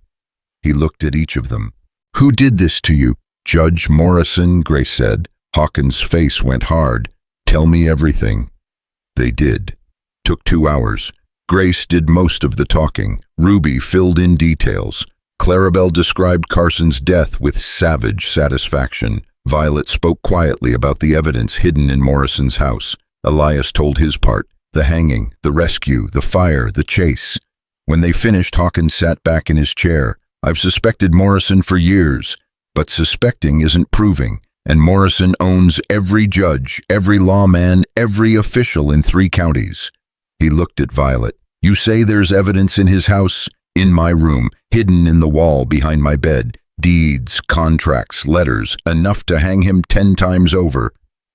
He looked at each of them. Who did this to you? Judge Morrison, Grace said. Hawkins' face went hard. Tell me everything. They did. Took 2 hours. Grace did most of the talking. Ruby filled in details. Clarabelle described Carson's death with savage satisfaction. Violet spoke quietly about the evidence hidden in Morrison's house. Elias told his part. The hanging, the rescue, the fire, the chase. When they finished, Hawkins sat back in his chair. I've suspected Morrison for years, but suspecting isn't proving, and Morrison owns every judge, every lawman, every official in 3 counties. He looked at Violet. You say there's evidence in his house? In my room, hidden in the wall behind my bed. Deeds, contracts, letters, enough to hang him 10 times over.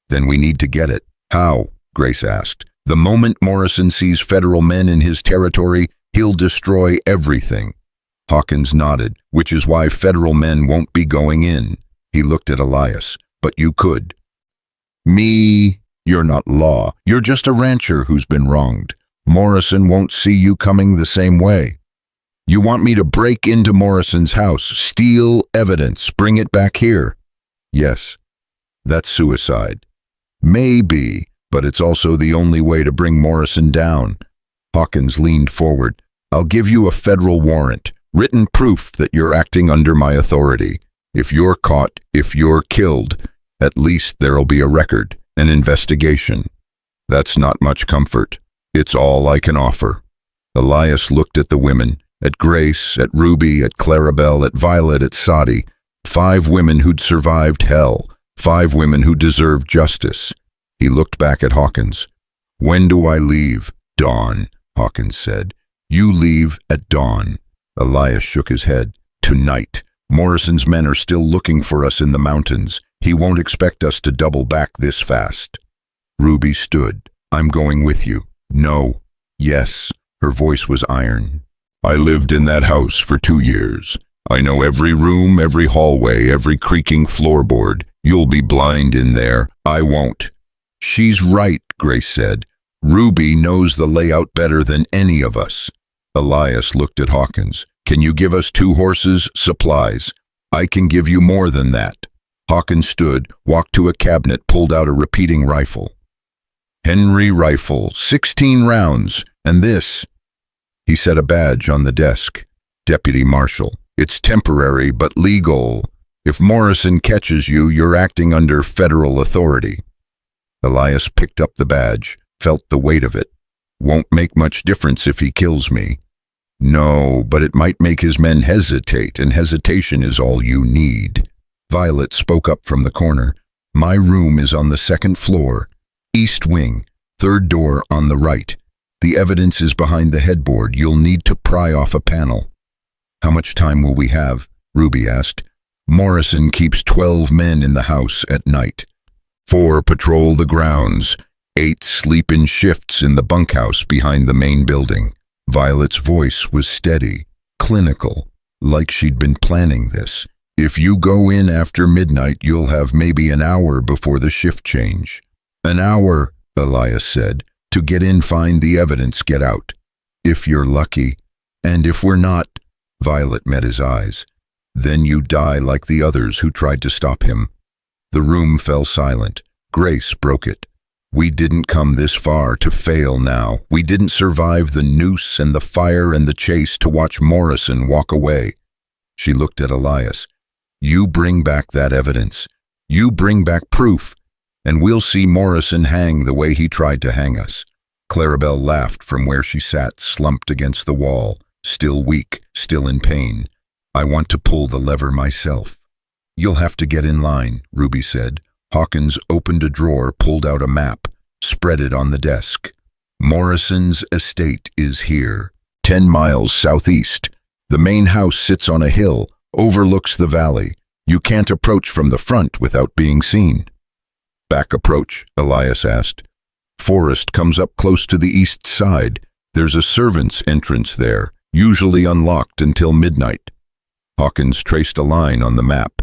Then we need to get it. How? Grace asked. The moment Morrison sees federal men in his territory, he'll destroy everything. Hawkins nodded, which is why federal men won't be going in. He looked at Elias. But you could. Me? You're not law. You're just a rancher who's been wronged. Morrison won't see you coming the same way. You want me to break into Morrison's house, steal evidence, bring it back here? Yes. That's suicide. Maybe, but it's also the only way to bring Morrison down. Hawkins leaned forward. I'll give you a federal warrant. Written proof that you're acting under my authority. If you're caught, if you're killed, At least there'll be a record, an investigation. That's not much comfort. It's all I can offer. Elias looked at the women, at Grace, at Ruby, at Clarabelle, at Violet, at Sadie. 5 women who'd survived hell, 5 women who deserved justice. He looked back at Hawkins. "When do I leave?" "Dawn," Hawkins said. "You leave at dawn." Elias shook his head. "Tonight. Morrison's men are still looking for us in the mountains. He won't expect us to double back this fast." Ruby stood. "I'm going with you." "No." "Yes." Her voice was iron. "I lived in that house for 2 years. I know every room, every hallway, every creaking floorboard. You'll be blind in there. I won't." "She's right," Grace said. "Ruby knows the layout better than any of us." Elias looked at Hawkins. "Can you give us 2 horses, supplies? I can give you more than that." Hawkins stood, walked to a cabinet, pulled out a repeating rifle. "Henry rifle, 16 rounds, and this." He set a badge on the desk. "Deputy Marshal. It's temporary but legal. If Morrison catches you, you're acting under federal authority." Elias picked up the badge, felt the weight of it. "Won't make much difference if he kills me." "No, but it might make his men hesitate, and hesitation is all you need." Violet spoke up from the corner. "My room is on the 2nd floor, east wing, 3rd door on the right. The evidence is behind the headboard. You'll need to pry off a panel." "How much time will we have?" Ruby asked. "Morrison keeps 12 men in the house at night. 4 patrol the grounds. 8 sleep in shifts in the bunkhouse behind the main building." Violet's voice was steady, clinical, like she'd been planning this. "If you go in after midnight, you'll have maybe an hour before the shift change." "An hour," Elias said. "To get in, find the evidence, get out. If you're lucky. And if we're not," Violet met his eyes, "then you die like the others who tried to stop him." The room fell silent. Grace broke it. "We didn't come this far to fail now. We didn't survive the noose and the fire and the chase to watch Morrison walk away." She looked at Elias. "You bring back that evidence. You bring back proof, and we'll see Morrison hang the way he tried to hang us." Clarabelle laughed from where she sat, slumped against the wall, still weak, still in pain. "I want to pull the lever myself." "You'll have to get in line," Ruby said. Hawkins opened a drawer, pulled out a map, spread it on the desk. "Morrison's estate is here, 10 miles southeast. The main house sits on a hill, overlooks the valley. You can't approach from the front without being seen." "Back approach?" Elias asked. "Forest comes up close to the east side. There's a servant's entrance there, usually unlocked until midnight." Hawkins traced a line on the map.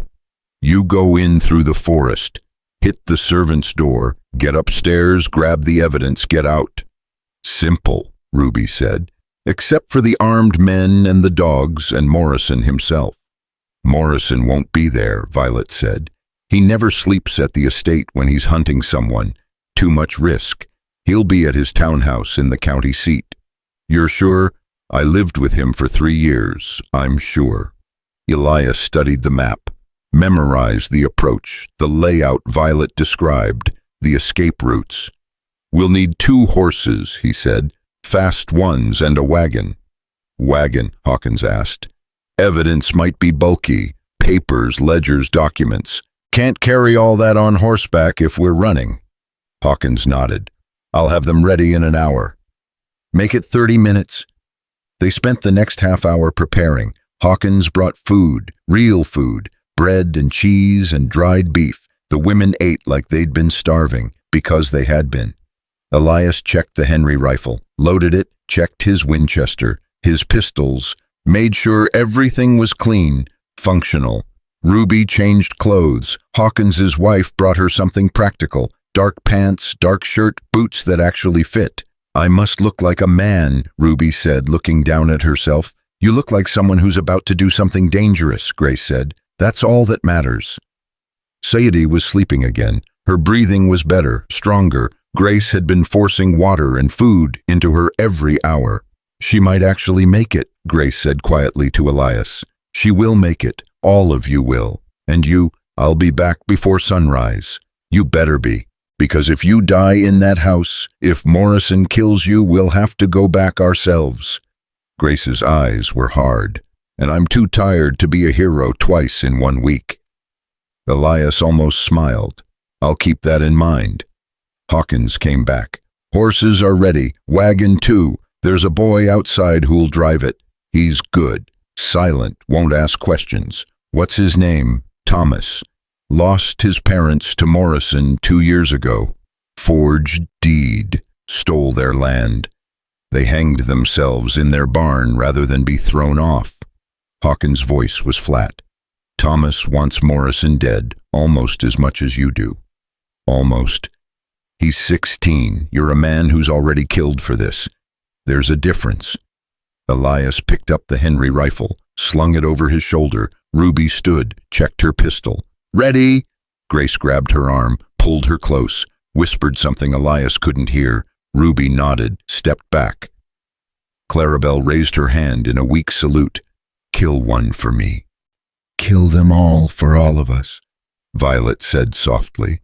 "You go in through the forest, hit the servant's door, get upstairs, grab the evidence, get out." "Simple," Ruby said, "except for the armed men and the dogs and Morrison himself." "Morrison won't be there," Violet said. "He never sleeps at the estate when he's hunting someone. Too much risk. He'll be at his townhouse in the county seat." "You're sure?" "I lived with him for 3 years. I'm sure." Elias studied the map, memorized the approach, the layout Violet described, the escape routes. "We'll need 2 horses," he said, "fast ones and a wagon." "Wagon?" Hawkins asked. "Evidence might be bulky, papers, ledgers, documents. Can't carry all that on horseback if we're running." Hawkins nodded. "I'll have them ready in an hour." "Make it 30 minutes. They spent the next half hour preparing. Hawkins brought food, real food, bread and cheese and dried beef. The women ate like they'd been starving, because they had been. Elias checked the Henry rifle, loaded it, checked his Winchester, his pistols, made sure everything was clean, functional. Ruby changed clothes. Hawkins's wife brought her something practical, dark pants, dark shirt, boots that actually fit. "I must look like a man," Ruby said, looking down at herself. "You look like someone who's about to do something dangerous," Grace said. "That's all that matters." Sadie was sleeping again. Her breathing was better, stronger. Grace had been forcing water and food into her every hour. "She might actually make it," Grace said quietly to Elias. "She will make it. All of you will. And you, I'll be back before sunrise. You better be, because if you die in that house, if Morrison kills you, we'll have to go back ourselves." Grace's eyes were hard, and I'm too tired to be a hero twice in 1 week. Elias almost smiled. I'll keep that in mind. Hawkins came back. Horses are ready, wagon too. There's a boy outside who'll drive it. He's good, silent, won't ask questions. What's his name? Thomas. Lost his parents to Morrison 2 years ago. Forged deed. Stole their land. They hanged themselves in their barn rather than be thrown off. Hawkins' voice was flat. Thomas wants Morrison dead almost as much as you do. Almost. He's 16. You're a man who's already killed for this. There's a difference. Elias picked up the Henry rifle, slung it over his shoulder. Ruby stood, checked her pistol. "Ready!" Grace grabbed her arm, pulled her close, whispered something Elias couldn't hear. Ruby nodded, stepped back. Clarabelle raised her hand in a weak salute. "Kill one for me." "Kill them all for all of us," Violet said softly.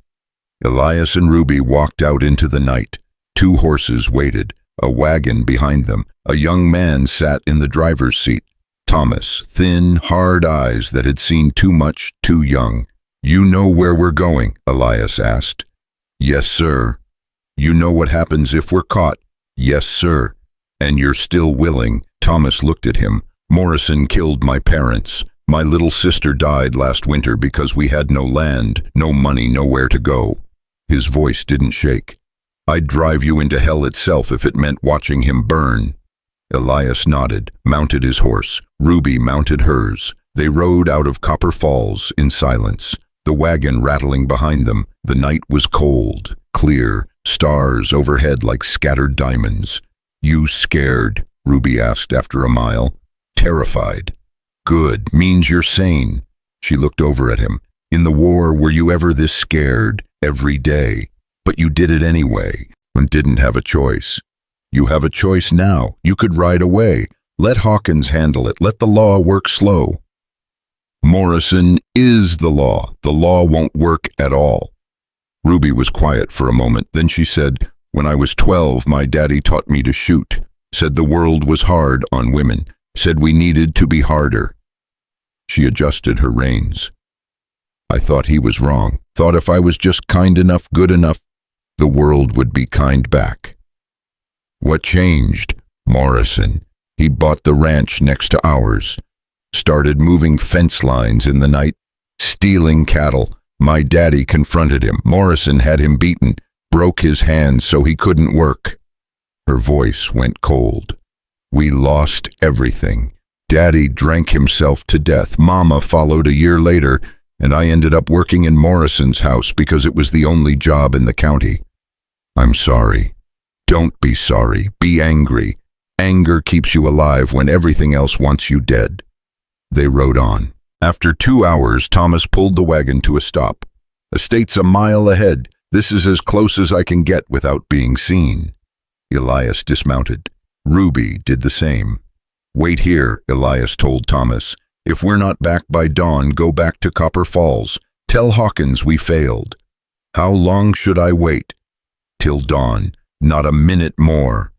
Elias and Ruby walked out into the night. 2 horses waited, a wagon behind them. A young man sat in the driver's seat. Thomas, thin, hard eyes that had seen too much too young. "You know where we're going?" Elias asked. "Yes, sir." "You know what happens if we're caught?" "Yes, sir." "And you're still willing?" Thomas looked at him. "Morrison killed my parents. My little sister died last winter because we had no land, no money, nowhere to go." His voice didn't shake. "I'd drive you into hell itself if it meant watching him burn." Elias nodded, mounted his horse. Ruby mounted hers. They rode out of Copper Falls in silence, the wagon rattling behind them. The night was cold, clear, stars overhead like scattered diamonds. "You scared?" Ruby asked after a mile. "Terrified." "Good, means you're sane." She looked over at him. "In the war, were you ever this scared? Every day. But you did it anyway, and didn't have a choice. You have a choice now. You could ride away. Let Hawkins handle it. Let the law work slow." "Morrison is the law. The law won't work at all." Ruby was quiet for a moment. Then she said, "When I was 12, my daddy taught me to shoot. Said the world was hard on women. Said we needed to be harder." She adjusted her reins. "I thought he was wrong. Thought if I was just kind enough, good enough, the world would be kind back." "What changed?" "Morrison. He bought the ranch next to ours. Started moving fence lines in the night, stealing cattle. My daddy confronted him. Morrison had him beaten, broke his hands so he couldn't work." Her voice went cold. "We lost everything. Daddy drank himself to death. Mama followed a year later, and I ended up working in Morrison's house because it was the only job in the county. I'm sorry." "Don't be sorry. Be angry. Anger keeps you alive when everything else wants you dead." They rode on. After 2 hours, Thomas pulled the wagon to a stop. "Estate's a mile ahead. This is as close as I can get without being seen." Elias dismounted. Ruby did the same. "Wait here," Elias told Thomas. "If we're not back by dawn, go back to Copper Falls. Tell Hawkins we failed." "How long should I wait?" "Till dawn. Not a minute more."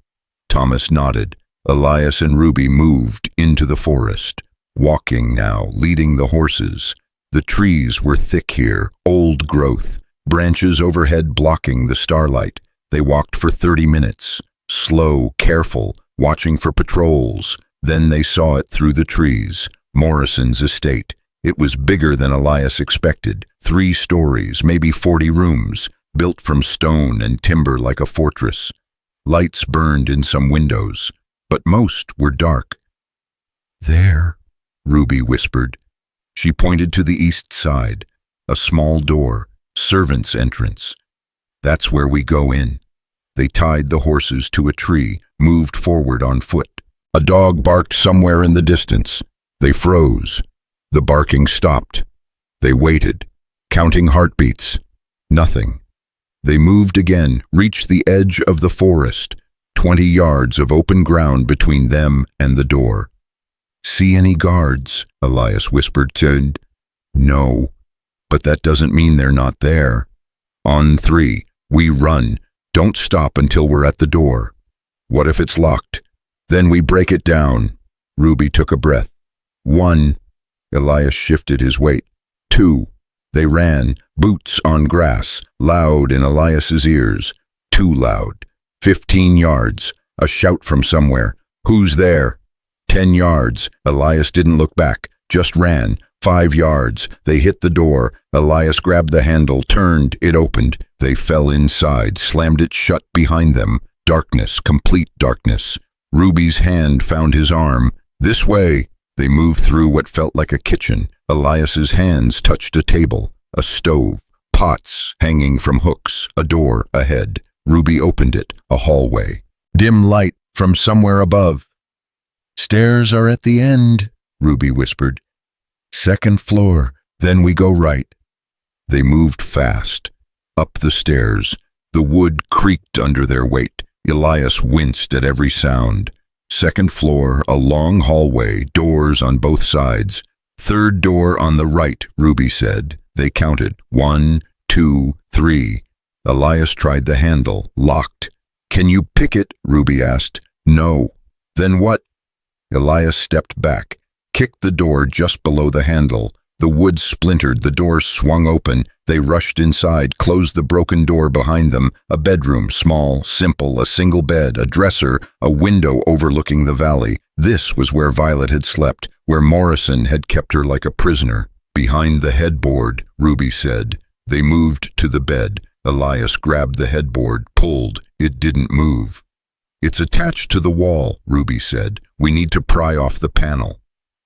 Thomas nodded. Elias and Ruby moved into the forest, walking now, leading the horses. The trees were thick here, old growth, branches overhead blocking the starlight. They walked for 30 minutes, slow, careful, watching for patrols. Then they saw it through the trees, Morrison's estate. It was bigger than Elias expected, 3 stories, maybe 40 rooms, built from stone and timber like a fortress. Lights burned in some windows, but most were dark. "There," Ruby whispered. She pointed to the east side, a small door, servant's entrance. "That's where we go in." They tied the horses to a tree, moved forward on foot. A dog barked somewhere in the distance. They froze. The barking stopped. They waited, counting heartbeats. Nothing. They moved again, reached the edge of the forest, 20 yards of open ground between them and the door. "See any guards?" Elias whispered. "No." but that doesn't mean they're not there. On 3, we run. Don't stop until we're at the door. What if it's locked? Then we break it down. Ruby took a breath. 1. Elias shifted his weight. 2. They ran, boots on grass, loud in Elias's ears. Too loud. 15 yards. A shout from somewhere. Who's there? 10 yards. Elias didn't look back, just ran. 5 yards. They hit the door. Elias grabbed the handle, turned, it opened. They fell inside, slammed it shut behind them. Darkness, complete darkness. Ruby's hand found his arm. This way. They moved through what felt like a kitchen. Elias's hands touched a table, a stove, pots hanging from hooks, a door ahead. Ruby opened it, a hallway. Dim light from somewhere above. Stairs are at the end, Ruby whispered. 2nd floor, then we go right. They moved fast. Up the stairs. The wood creaked under their weight. Elias winced at every sound. 2nd floor, a long hallway, doors on both sides. 3rd door on the right, Ruby said. They counted. 1, 2, 3. Elias tried the handle, locked. Can you pick it? Ruby asked. No. Then what? Elias stepped back, kicked the door just below the handle. The wood splintered, the door swung open. They rushed inside, closed the broken door behind them. A bedroom, small, simple, a single bed, a dresser, a window overlooking the valley. This was where Violet had slept, where Morrison had kept her like a prisoner. Behind the headboard, Ruby said. They moved to the bed. Elias grabbed the headboard, pulled. It didn't move. It's attached to the wall, Ruby said. We need to pry off the panel.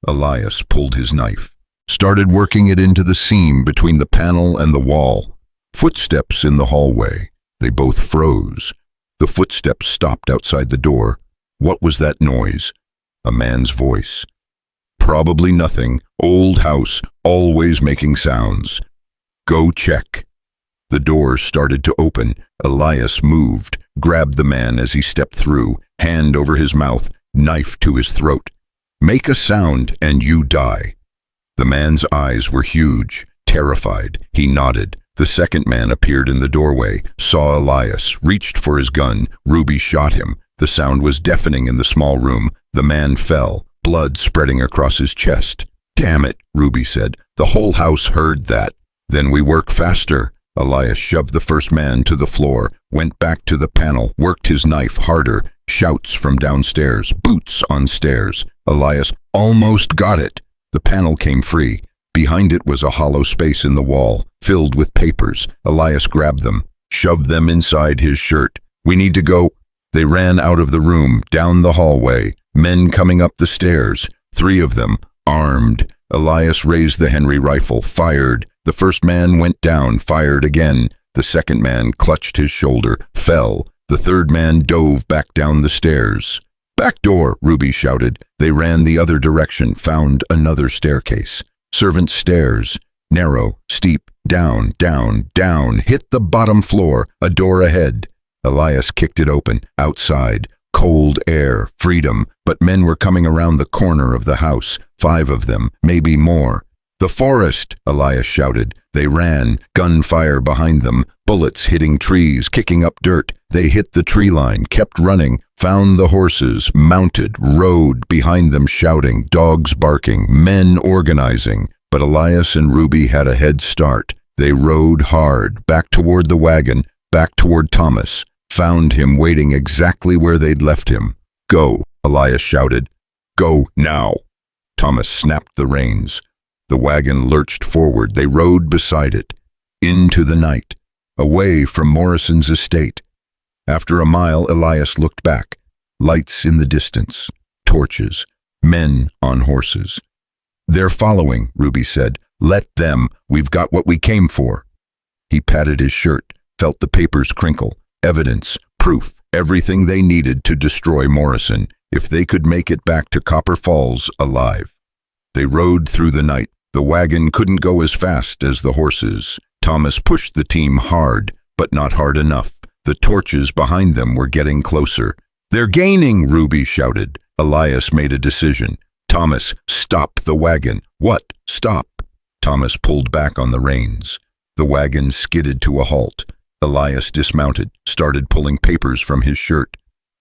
Elias pulled his knife, started working it into the seam between the panel and the wall. Footsteps in the hallway. They both froze. The footsteps stopped outside the door. What was that noise? A man's voice. Probably nothing. Old house, always making sounds. Go check. The door started to open. Elias moved, grabbed the man as he stepped through, hand over his mouth, knife to his throat. Make a sound and you die. The man's eyes were huge, terrified. He nodded. The 2nd man appeared in the doorway, saw Elias, reached for his gun. Ruby shot him. The sound was deafening in the small room. The man fell, blood spreading across his chest. Damn it, Ruby said. The whole house heard that. Then we work faster. Elias shoved the 1st man to the floor, went back to the panel, worked his knife harder. Shouts from downstairs, boots on stairs. Elias almost got it. The panel came free. Behind it was a hollow space in the wall, filled with papers. Elias grabbed them, shoved them inside his shirt. We need to go. They ran out of the room, down the hallway. Men coming up the stairs, 3 of them, armed. Elias raised the Henry rifle, fired. The 1st man went down, fired again. The 2nd man clutched his shoulder, fell. The 3rd man dove back down the stairs. Back door, Ruby shouted. They ran the other direction, found another staircase. Servants' stairs. Narrow, steep, down, down, down, hit the bottom floor, a door ahead. Elias kicked it open, outside. Cold air, freedom, but men were coming around the corner of the house, 5 of them, maybe more. The forest, Elias shouted. They ran, gunfire behind them, bullets hitting trees, kicking up dirt. They hit the tree line, kept running, found the horses, mounted, rode behind them shouting, dogs barking, men organizing. But Elias and Ruby had a head start. They rode hard, back toward the wagon, back toward Thomas, found him waiting exactly where they'd left him. Go, Elias shouted. Go now. Thomas snapped the reins. The wagon lurched forward. They rode beside it, into the night, away from Morrison's estate. After a mile, Elias looked back. Lights in the distance, torches, men on horses. They're following, Ruby said. Let them. We've got what we came for. He patted his shirt, felt the papers crinkle. Evidence, proof, everything they needed to destroy Morrison, if they could make it back to Copper Falls alive. They rode through the night. The wagon couldn't go as fast as the horses. Thomas pushed the team hard, but not hard enough. The torches behind them were getting closer. They're gaining, Ruby shouted. Elias made a decision. Thomas, stop the wagon. What? Stop. Thomas pulled back on the reins. The wagon skidded to a halt. Elias dismounted, started pulling papers from his shirt.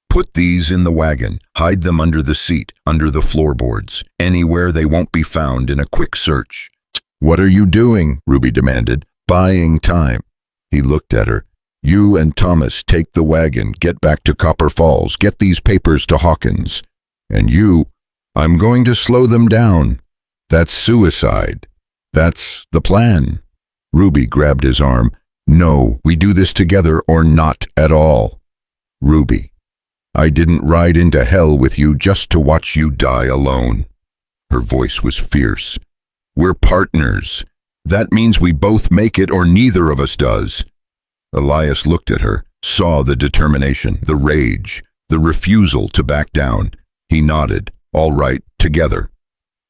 Put these in the wagon, hide them under the seat, under the floorboards, anywhere they won't be found in a quick search. What are you doing? Ruby demanded. Buying time. He looked at her. You and Thomas take the wagon, get back to Copper Falls, get these papers to Hawkins. And you, I'm going to slow them down. That's suicide. That's the plan. Ruby grabbed his arm. No, we do this together or not at all. Ruby, I didn't ride into hell with you just to watch you die alone. Her voice was fierce. We're partners. That means we both make it or neither of us does. Elias looked at her, saw the determination, the rage, the refusal to back down. He nodded. All right, together.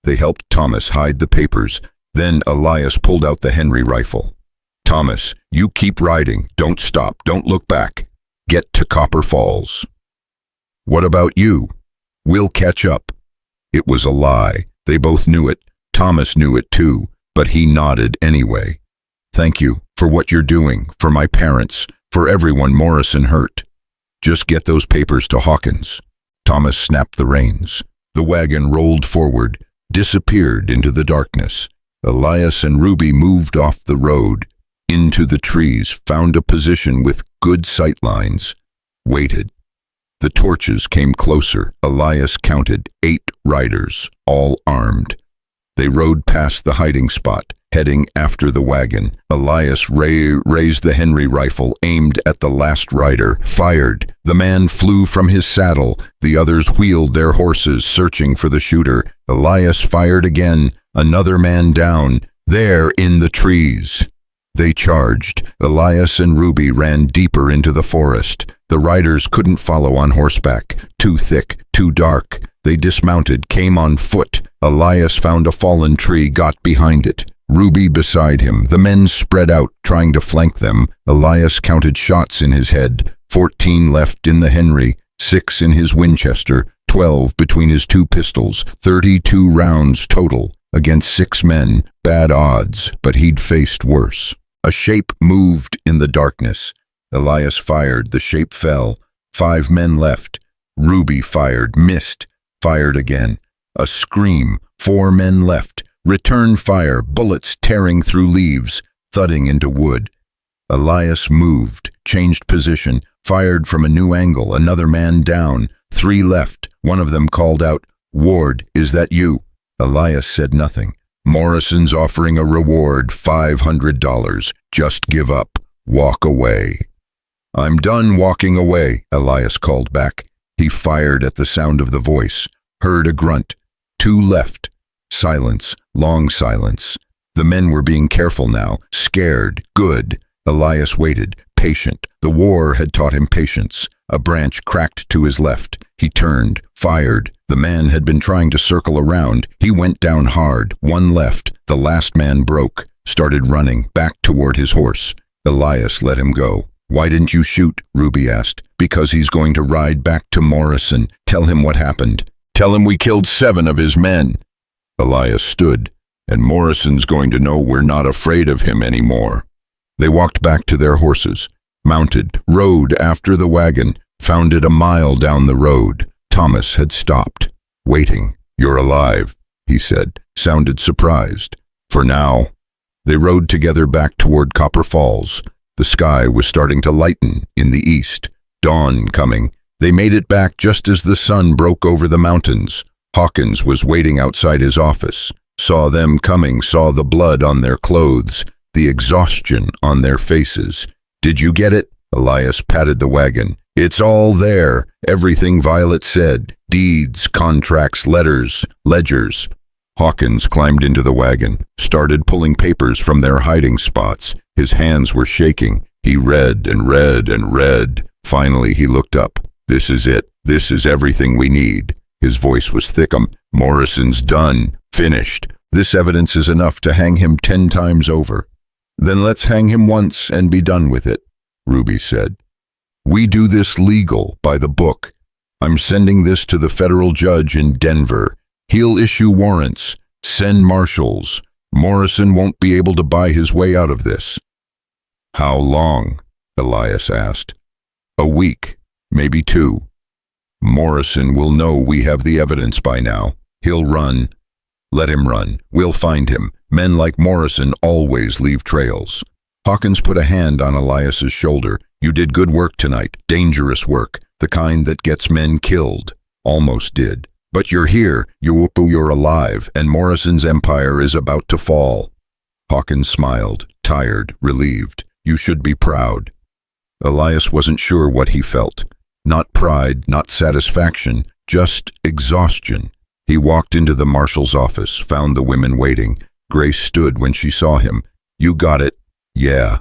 They helped Thomas hide the papers. Then Elias pulled out the Henry rifle. Thomas, you keep riding. Don't stop. Don't look back. Get to Copper Falls. What about you? We'll catch up. It was a lie. They both knew it. Thomas knew it too, but he nodded anyway. Thank you for what you're doing, for my parents, for everyone Morrison hurt. Just get those papers to Hawkins. Thomas snapped the reins. The wagon rolled forward, disappeared into the darkness. Elias and Ruby moved off the road, into the trees, found a position with good sight lines, waited. The torches came closer. Elias counted 8 riders, all armed. They rode past the hiding spot, heading after the wagon. Elias raised the Henry rifle, aimed at the last rider, fired. The man flew from his saddle. The others wheeled their horses, searching for the shooter. Elias fired again. Another man down, there in the trees. They charged. Elias and Ruby ran deeper into the forest. The riders couldn't follow on horseback. Too thick, too dark. They dismounted, came on foot. Elias found a fallen tree, got behind it. Ruby beside him. The men spread out, trying to flank them. Elias counted shots in his head. 14 left in the Henry, 6 in his Winchester, 12 between his 2 pistols, 32 rounds total. Against 6 men, bad odds, but he'd faced worse. A shape moved in the darkness. Elias fired, the shape fell. 5 men left. Ruby fired, missed, fired again. A scream, 4 men left. Return fire, bullets tearing through leaves, thudding into wood. Elias moved, changed position, fired from a new angle, another man down. 3 left. One of them called out, Ward, is that you? Elias said nothing. Morrison's offering a reward, $500. Just give up. Walk away. I'm done walking away, Elias called back. He fired at the sound of the voice. Heard a grunt. 2 left. Silence, long silence. The men were being careful now, scared, good. Elias waited, patient. The war had taught him patience. A branch cracked to his left. He turned, fired. The man had been trying to circle around. He went down hard. 1 left. The last man broke, started running, back toward his horse. Elias let him go. Why didn't you shoot? Ruby asked. Because he's going to ride back to Morrison. Tell him what happened. Tell him we killed 7 of his men. Elias stood, and Morrison's going to know we're not afraid of him anymore. They walked back to their horses, mounted, rode after the wagon, found it a mile down the road. Thomas had stopped, waiting. You're alive, he said, sounded surprised. For now. They rode together back toward Copper Falls. The sky was starting to lighten in the east. Dawn coming. They made it back just as the sun broke over the mountains. Hawkins was waiting outside his office. Saw them coming, saw the blood on their clothes, the exhaustion on their faces. Did you get it? Elias patted the wagon. It's all there. Everything Violet said. Deeds, contracts, letters, ledgers. Hawkins climbed into the wagon, started pulling papers from their hiding spots. His hands were shaking. He read and read and read. Finally, he looked up. This is it. This is everything we need. His voice was thick. Morrison's done. Finished. This evidence is enough to hang him 10 times over. Then let's hang him once and be done with it, Ruby said. We do this legal, by the book. I'm sending this to the federal judge in Denver. He'll issue warrants, send marshals. Morrison won't be able to buy his way out of this. How long? Elias asked. A week, maybe 2. Morrison will know we have the evidence by now. He'll run. Let him run. We'll find him. Men like Morrison always leave trails. Hawkins put a hand on Elias's shoulder. You did good work tonight. Dangerous work. The kind that gets men killed. Almost did. But you're here. You're alive, and Morrison's empire is about to fall. Hawkins smiled, tired, relieved. You should be proud. Elias wasn't sure what he felt. Not pride, not satisfaction, just exhaustion. He walked into the marshal's office, found the women waiting. Grace stood when she saw him. You got it. Yeah.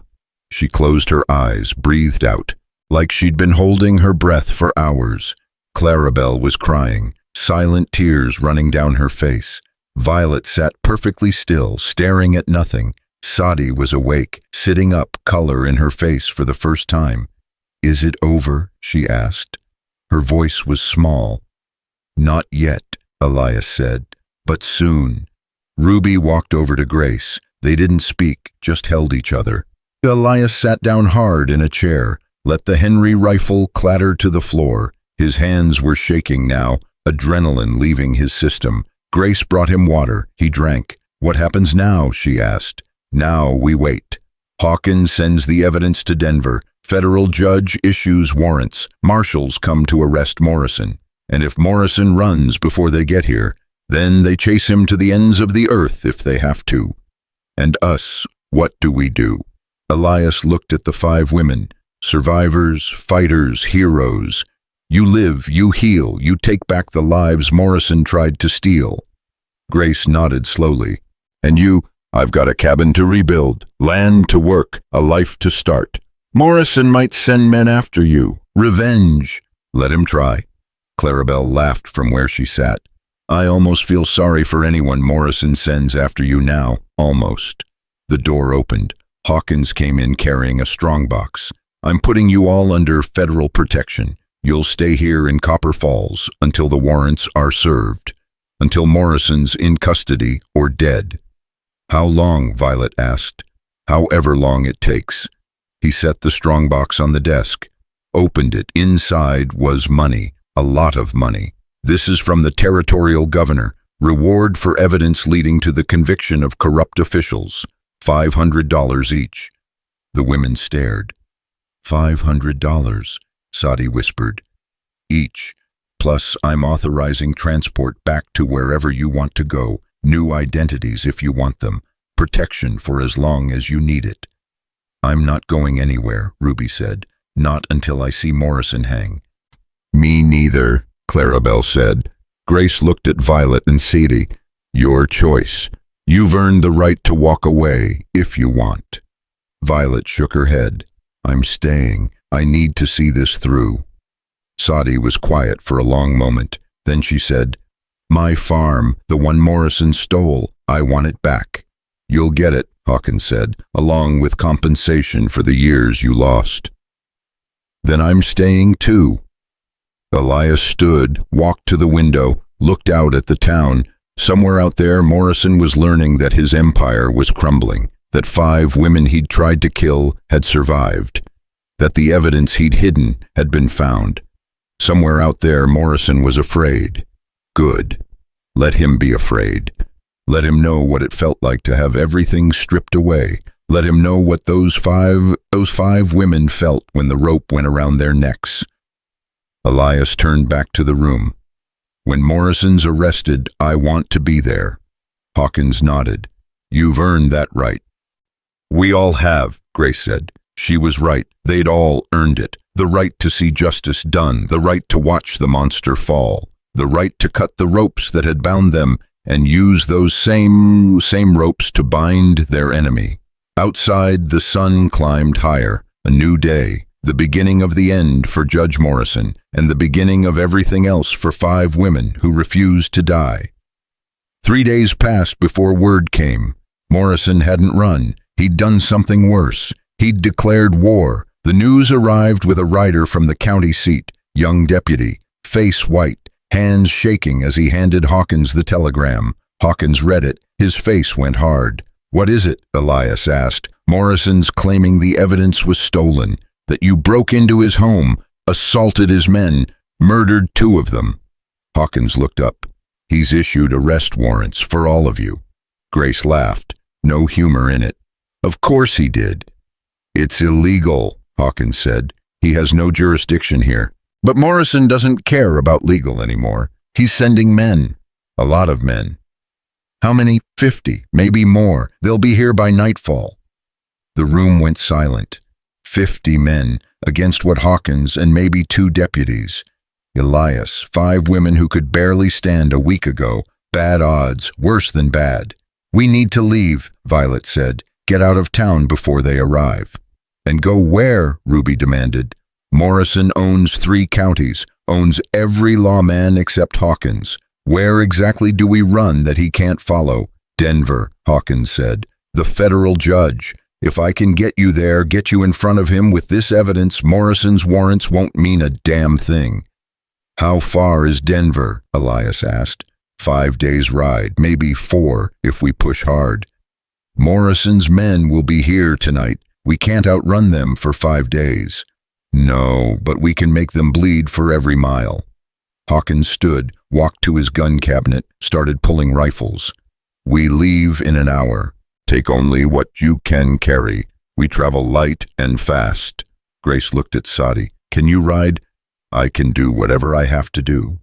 She closed her eyes, breathed out, like she'd been holding her breath for hours. Clarabelle was crying, silent tears running down her face. Violet sat perfectly still, staring at nothing. Sadi was awake, sitting up, color in her face for the first time. Is it over? She asked. Her voice was small. Not yet, Elias said, but soon. Ruby walked over to Grace. They didn't speak, just held each other. Elias sat down hard in a chair, let the Henry rifle clatter to the floor. His hands were shaking now, adrenaline leaving his system. Grace brought him water. He drank. What happens now? She asked. Now we wait. Hawkins sends the evidence to Denver. Federal judge issues warrants. Marshals come to arrest Morrison. And if Morrison runs before they get here, then they chase him to the ends of the earth if they have to. And us, what do we do? Elias looked at the 5 women. Survivors, fighters, heroes. You live, you heal, you take back the lives Morrison tried to steal. Grace nodded slowly. And you? I've got a cabin to rebuild, land to work, a life to start. Morrison might send men after you. Revenge. Let him try. Clarabelle laughed from where she sat. I almost feel sorry for anyone Morrison sends after you now. Almost. The door opened. Hawkins came in carrying a strongbox. I'm putting you all under federal protection. You'll stay here in Copper Falls until the warrants are served. Until Morrison's in custody or dead. How long? Violet asked. However long it takes. He set the strongbox on the desk, opened it. Inside was money, a lot of money. This is from the territorial governor. Reward for evidence leading to the conviction of corrupt officials. $500 each. The women stared. $500, Sadi whispered. Each. Plus, I'm authorizing transport back to wherever you want to go. New identities if you want them. Protection for as long as you need it. I'm not going anywhere, Ruby said. Not until I see Morrison hang. Me neither, Clarabelle said. Grace looked at Violet and Sadie. Your choice. You've earned the right to walk away, if you want. Violet shook her head. I'm staying. I need to see this through. Sadie was quiet for a long moment. Then she said, My farm, the one Morrison stole, I want it back. You'll get it, Hawkins said, along with compensation for the years you lost. Then I'm staying too. Elias stood, walked to the window, looked out at the town. Somewhere out there, Morrison was learning that his empire was crumbling, that 5 women he'd tried to kill had survived, that the evidence he'd hidden had been found. Somewhere out there, Morrison was afraid. Good. Let him be afraid. Let him know what it felt like to have everything stripped away. Let him know what those five women felt when the rope went around their necks. Elias turned back to the room. When Morrison's arrested, I want to be there. Hawkins nodded. You've earned that right. We all have, Grace said. She was right. They'd all earned it. The right to see justice done, the right to watch the monster fall, the right to cut the ropes that had bound them and use those same ropes to bind their enemy. Outside, the sun climbed higher, a new day, the beginning of the end for Judge Morrison, and the beginning of everything else for 5 women who refused to die. 3 days passed before word came. Morrison hadn't run. He'd done something worse. He'd declared war. The news arrived with a rider from the county seat, young deputy, face white, hands shaking as he handed Hawkins the telegram. Hawkins read it. His face went hard. "What is it?" Elias asked. "Morrison's claiming the evidence was stolen, that you broke into his home, assaulted his men, murdered 2 of them." Hawkins looked up. "He's issued arrest warrants for all of you." Grace laughed. No humor in it. "Of course he did." "It's illegal," Hawkins said. "He has no jurisdiction here." But Morrison doesn't care about legal anymore. He's sending men. A lot of men. How many? 50, maybe more. They'll be here by nightfall. The room went silent. 50 men against what Hawkins and maybe 2 deputies. Elias, 5 women who could barely stand a week ago. Bad odds, worse than bad. "We need to leave," Violet said. "Get out of town before they arrive." "And go where?" Ruby demanded. "Morrison owns 3 counties, owns every lawman except Hawkins. Where exactly do we run that he can't follow?" "Denver," Hawkins said. "The federal judge. If I can get you there, get you in front of him with this evidence, Morrison's warrants won't mean a damn thing." "How far is Denver?" Elias asked. 5 days' ride, maybe 4 if we push hard. "Morrison's men will be here tonight. We can't outrun them for 5 days." "No, but we can make them bleed for every mile." Hawkins stood, walked to his gun cabinet, started pulling rifles. "We leave in an hour. Take only what you can carry. We travel light and fast." Grace looked at Sadi. "Can you ride?" "I can do whatever I have to do."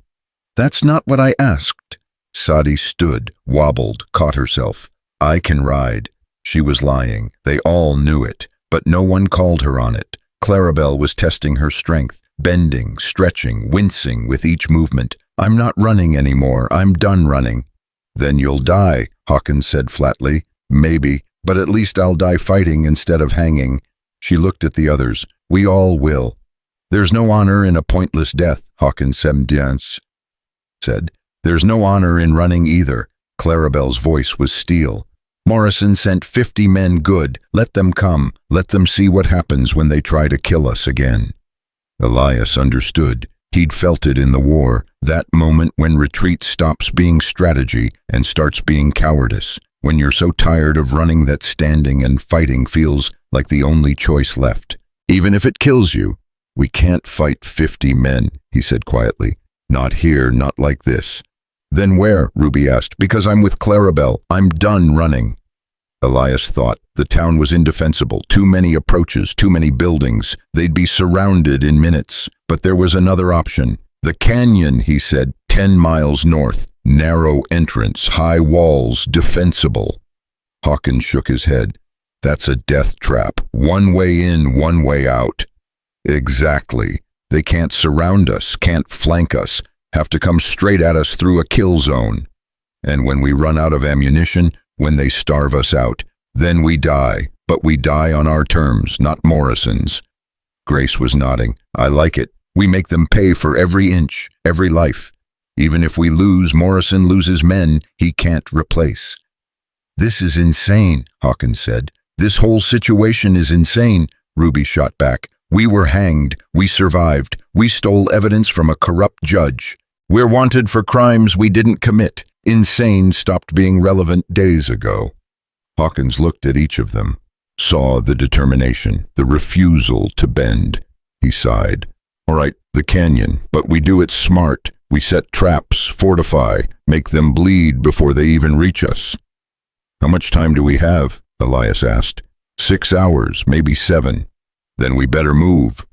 "That's not what I asked." Sadi stood, wobbled, caught herself. "I can ride." She was lying. They all knew it, but no one called her on it. Clarabelle was testing her strength, bending, stretching, wincing with each movement. "I'm not running anymore. I'm done running." "Then you'll die," Hawkins said flatly. "Maybe, but at least I'll die fighting instead of hanging." She looked at the others. "We all will." "There's no honor in a pointless death," Hawkins said. "There's no honor in running either." Clarabelle's voice was steel. "Morrison sent 50 men good. Let them come. Let them see what happens when they try to kill us again." Elias understood. He'd felt it in the war, that moment when retreat stops being strategy and starts being cowardice, when you're so tired of running that standing and fighting feels like the only choice left. "Even if it kills you." "We can't fight 50 men, he said quietly. "Not here, not like this." "Then where?" Ruby asked. "Because I'm with Clarabelle. I'm done running." Elias thought. The town was indefensible. Too many approaches, too many buildings. They'd be surrounded in minutes. But there was another option. "The canyon," he said, 10 miles north. Narrow entrance, high walls, defensible. Hawkins shook his head. "That's a death trap. One way in, one way out." "Exactly. They can't surround us, can't flank us, have to come straight at us through a kill zone. And when we run out of ammunition, when they starve us out, then we die, but we die on our terms, not Morrison's." Grace was nodding. "I like it. We make them pay for every inch, every life. Even if we lose, Morrison loses men he can't replace." "This is insane," Hawkins said. "This whole situation is insane," Ruby shot back. "We were hanged. We survived. We stole evidence from a corrupt judge. We're wanted for crimes we didn't commit. Insane stopped being relevant days ago." Hawkins looked at each of them, saw the determination, the refusal to bend. He sighed. "All right, the canyon, but we do it smart. We set traps, fortify, make them bleed before they even reach us." "How much time do we have?" Elias asked. 6 hours, maybe 7. "Then we better move."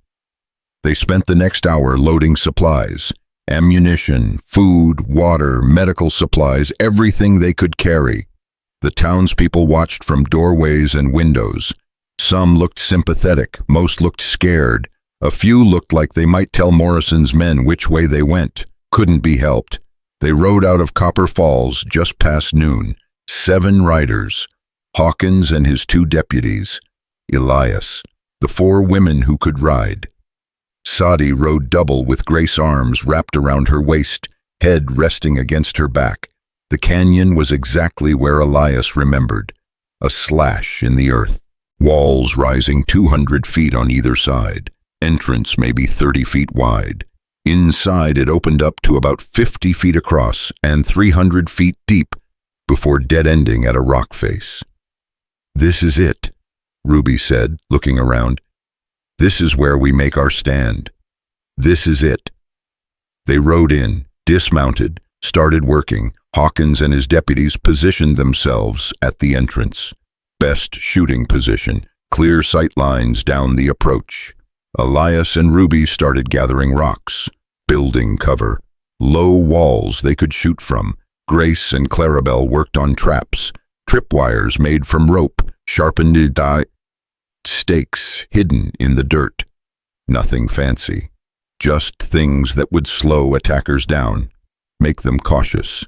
They spent the next hour loading supplies. Ammunition, food, water, medical supplies, everything they could carry. The townspeople watched from doorways and windows. Some looked sympathetic, most looked scared. A few looked like they might tell Morrison's men which way they went. Couldn't be helped. They rode out of Copper Falls just past noon. 7 riders. Hawkins and his 2 deputies. Elias. The 4 women who could ride. Sadi rode double with Grace arms wrapped around her waist, head resting against her back. The canyon was exactly where Elias remembered. A slash in the earth. Walls rising 200 feet on either side. Entrance maybe 30 feet wide. Inside it opened up to about 50 feet across and 300 feet deep. before dead-ending at a rock face. "This is it," Ruby said, looking around. "This is where we make our stand. This is it." They rode in, dismounted, started working. Hawkins and his deputies positioned themselves at the entrance. Best shooting position, clear sight lines down the approach. Elias and Ruby started gathering rocks, building cover. Low walls they could shoot from. Grace and Clarabelle worked on traps, tripwires made from rope, sharpened stakes hidden in the dirt. Nothing fancy, just things that would slow attackers down, make them cautious.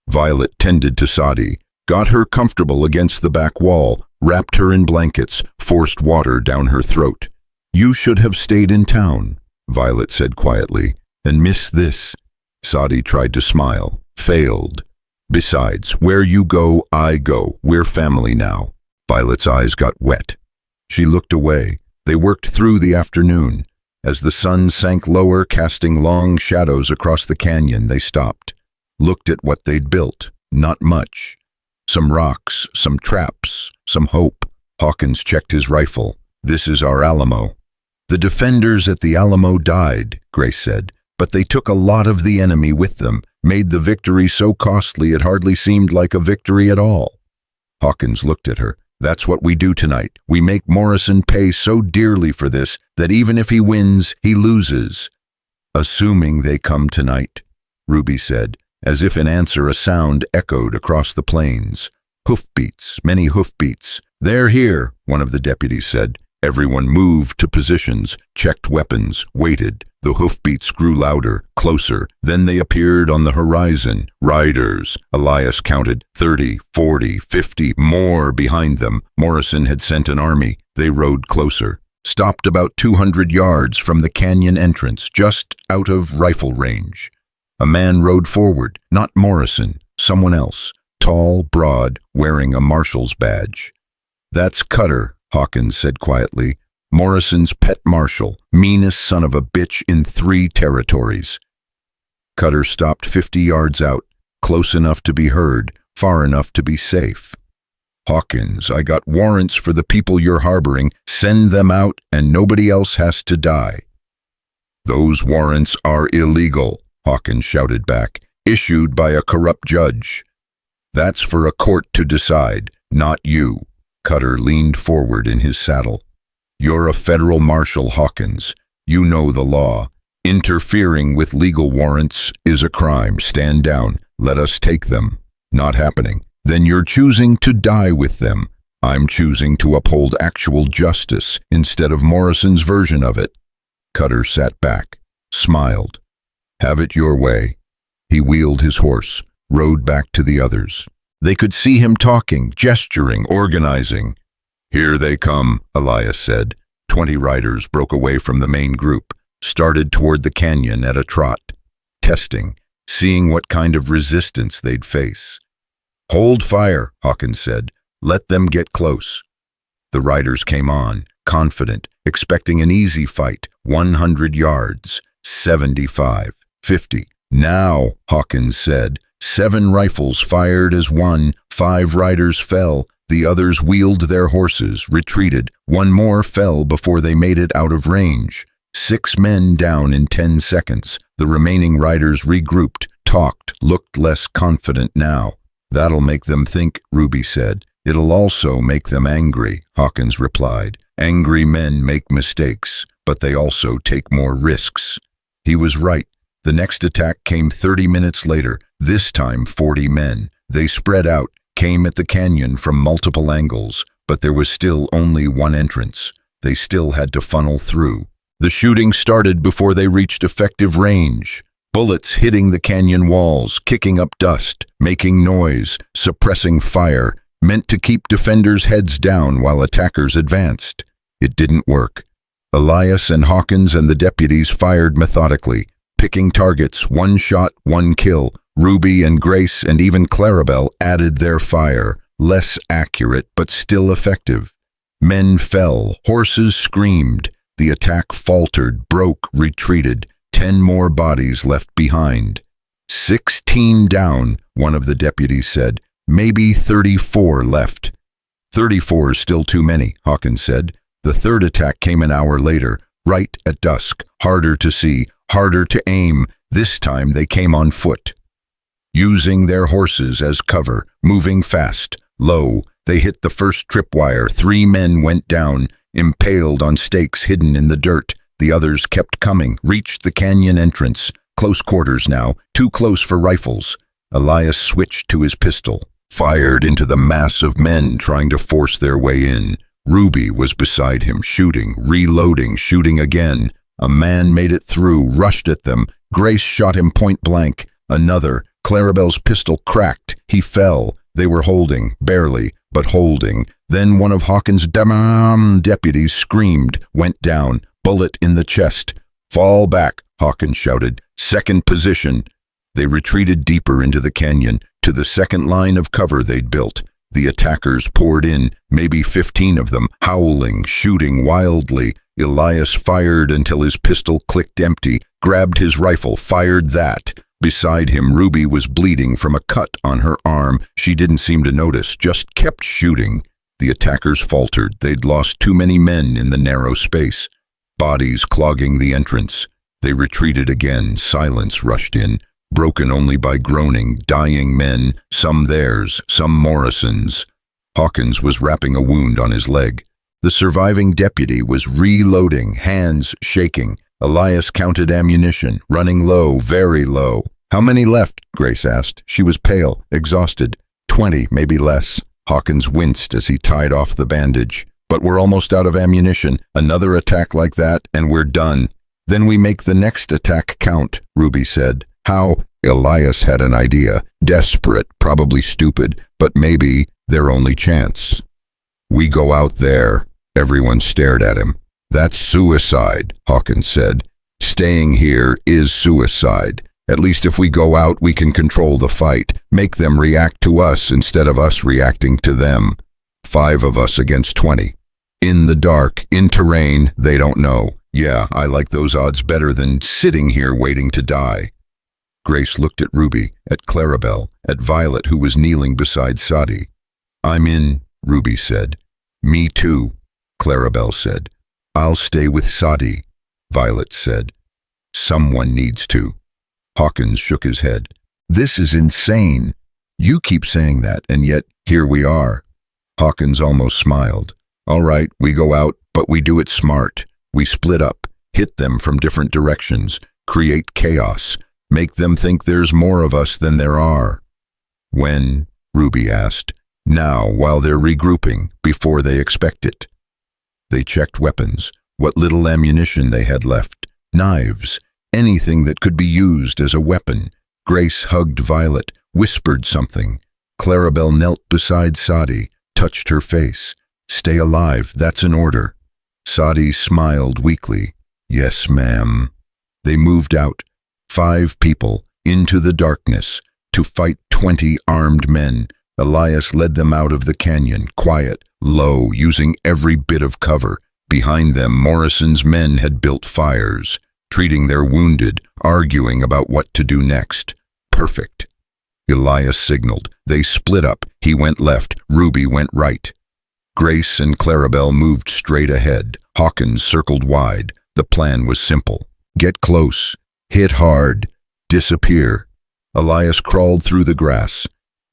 Violet tended to Sadi, got her comfortable against the back wall, wrapped her in blankets, forced water down her throat. "You should have stayed in town," Violet said quietly, "and missed this." Sadi tried to smile, failed. "Besides, where you go, I go. We're family now." Violet's eyes got wet. She looked away. They worked through the afternoon. As the sun sank lower, casting long shadows across the canyon, they stopped. Looked at what they'd built. Not much. Some rocks, some traps, some hope. Hawkins checked his rifle. "This is our Alamo." "The defenders at the Alamo died," Grace said, "but they took a lot of the enemy with them, made the victory so costly it hardly seemed like a victory at all." Hawkins looked at her. "That's what we do tonight. We make Morrison pay so dearly for this that even if he wins, he loses." "Assuming they come tonight," Ruby said. As if in answer, a sound echoed across the plains. Hoofbeats, many hoofbeats. "They're here," one of the deputies said. Everyone moved to positions, checked weapons, waited. The hoofbeats grew louder, closer. Then they appeared on the horizon. Riders. Elias counted 30, 40, 50, more behind them. Morrison had sent an army. They rode closer. Stopped about 200 yards from the canyon entrance, just out of rifle range. A man rode forward, not Morrison, someone else, tall, broad, wearing a marshal's badge. "That's Cutter," Hawkins said quietly. "Morrison's pet marshal, meanest son of a bitch in 3 territories." Cutter stopped 50 yards out, close enough to be heard, far enough to be safe. "Hawkins, I got warrants for the people you're harboring. Send them out and nobody else has to die." "Those warrants are illegal," Hawkins shouted back, "issued by a corrupt judge." "That's for a court to decide, not you." Cutter leaned forward in his saddle. "You're a federal marshal, Hawkins. You know the law. Interfering with legal warrants is a crime. Stand down. Let us take them." "Not happening." "Then you're choosing to die with them. I'm choosing to uphold actual justice instead of Morrison's version of it." Cutter sat back, smiled. "Have it your way." He wheeled his horse, rode back to the others. They could see him talking, gesturing, organizing. "Here they come," Elias said. 20 riders broke away from the main group, started toward the canyon at a trot, testing, seeing what kind of resistance they'd face. "Hold fire," Hawkins said. "Let them get close." The riders came on, confident, expecting an easy fight. 100 yards, 75, 50. "Now," Hawkins said. 7 rifles fired as one. 5 riders fell. The others wheeled their horses, retreated. 1 more fell before they made it out of range. 6 men down in 10 seconds. The remaining riders regrouped, talked, looked less confident now. "That'll make them think," Ruby said. "It'll also make them angry," Hawkins replied. "Angry men make mistakes, but they also take more risks." He was right. The next attack came 30 minutes later, this time 40 men. They spread out, came at the canyon from multiple angles, but there was still only one entrance. They still had to funnel through. The shooting started before they reached effective range. Bullets hitting the canyon walls, kicking up dust, making noise, suppressing fire, meant to keep defenders' heads down while attackers advanced. It didn't work. Elias and Hawkins and the deputies fired methodically, picking targets, 1 shot, 1 kill. Ruby and Grace and even Clarabelle added their fire, less accurate but still effective. Men fell, horses screamed. The attack faltered, broke, retreated. 10 more bodies left behind. 16 down, one of the deputies said. Maybe 34 left. 34 is still too many, Hawkins said. The third attack came an hour later, right at dusk, harder to see, harder to aim. This time they came on foot. Using their horses as cover, moving fast, low, they hit the first tripwire. 3 men went down, impaled on stakes hidden in the dirt. The others kept coming, reached the canyon entrance. Close quarters now, too close for rifles. Elias switched to his pistol, fired into the mass of men trying to force their way in. Ruby was beside him, shooting, reloading, shooting again. A man made it through, rushed at them. Grace shot him point blank. Another. Clarabelle's pistol cracked. He fell. They were holding, barely, but holding. Then one of Hawkins' deputies screamed, went down, bullet in the chest. Fall back, Hawkins shouted. Second position. They retreated deeper into the canyon, to the second line of cover they'd built. The attackers poured in, maybe 15 of them, howling, shooting wildly. Elias fired until his pistol clicked empty, grabbed his rifle, fired that. Beside him, Ruby was bleeding from a cut on her arm. She didn't seem to notice, just kept shooting. The attackers faltered. They'd lost too many men in the narrow space. Bodies clogging the entrance. They retreated again. Silence rushed in, broken only by groaning, dying men, some theirs, some Morrison's. Hawkins was wrapping a wound on his leg. The surviving deputy was reloading, hands shaking. Elias counted ammunition, running low, very low. How many left? Grace asked. She was pale, exhausted. 20, maybe less. Hawkins winced as he tied off the bandage. But we're almost out of ammunition. Another attack like that, and we're done. Then we make the next attack count, Ruby said. How? Elias had an idea. Desperate, probably stupid, but maybe their only chance. We go out there. Everyone stared at him. That's suicide, Hawkins said. Staying here is suicide. At least if we go out, we can control the fight, make them react to us instead of us reacting to them. 5 of us against 20. In the dark, in terrain, they don't know. Yeah, I like those odds better than sitting here waiting to die. Grace looked at Ruby, at Clarabelle, at Violet, who was kneeling beside Sadi. I'm in, Ruby said. Me too, Clarabelle said. I'll stay with Sadi, Violet said. Someone needs to. Hawkins shook his head. This is insane. You keep saying that, and yet here we are. Hawkins almost smiled. All right, we go out, but we do it smart. We split up, hit them from different directions, create chaos, make them think there's more of us than there are. When? Ruby asked. Now, while they're regrouping, before they expect it. They checked weapons, what little ammunition they had left, knives, anything that could be used as a weapon. Grace hugged Violet, whispered something. Clarabelle knelt beside Sadi, touched her face. Stay alive, that's an order. Sadi smiled weakly. Yes, ma'am. They moved out, 5 people, into the darkness, to fight 20 armed men. Elias led them out of the canyon, quiet, low, using every bit of cover. Behind them, Morrison's men had built fires, treating their wounded, arguing about what to do next. Perfect. Elias signaled. They split up. He went left. Ruby went right. Grace and Clarabelle moved straight ahead. Hawkins circled wide. The plan was simple. Get close. Hit hard. Disappear. Elias crawled through the grass.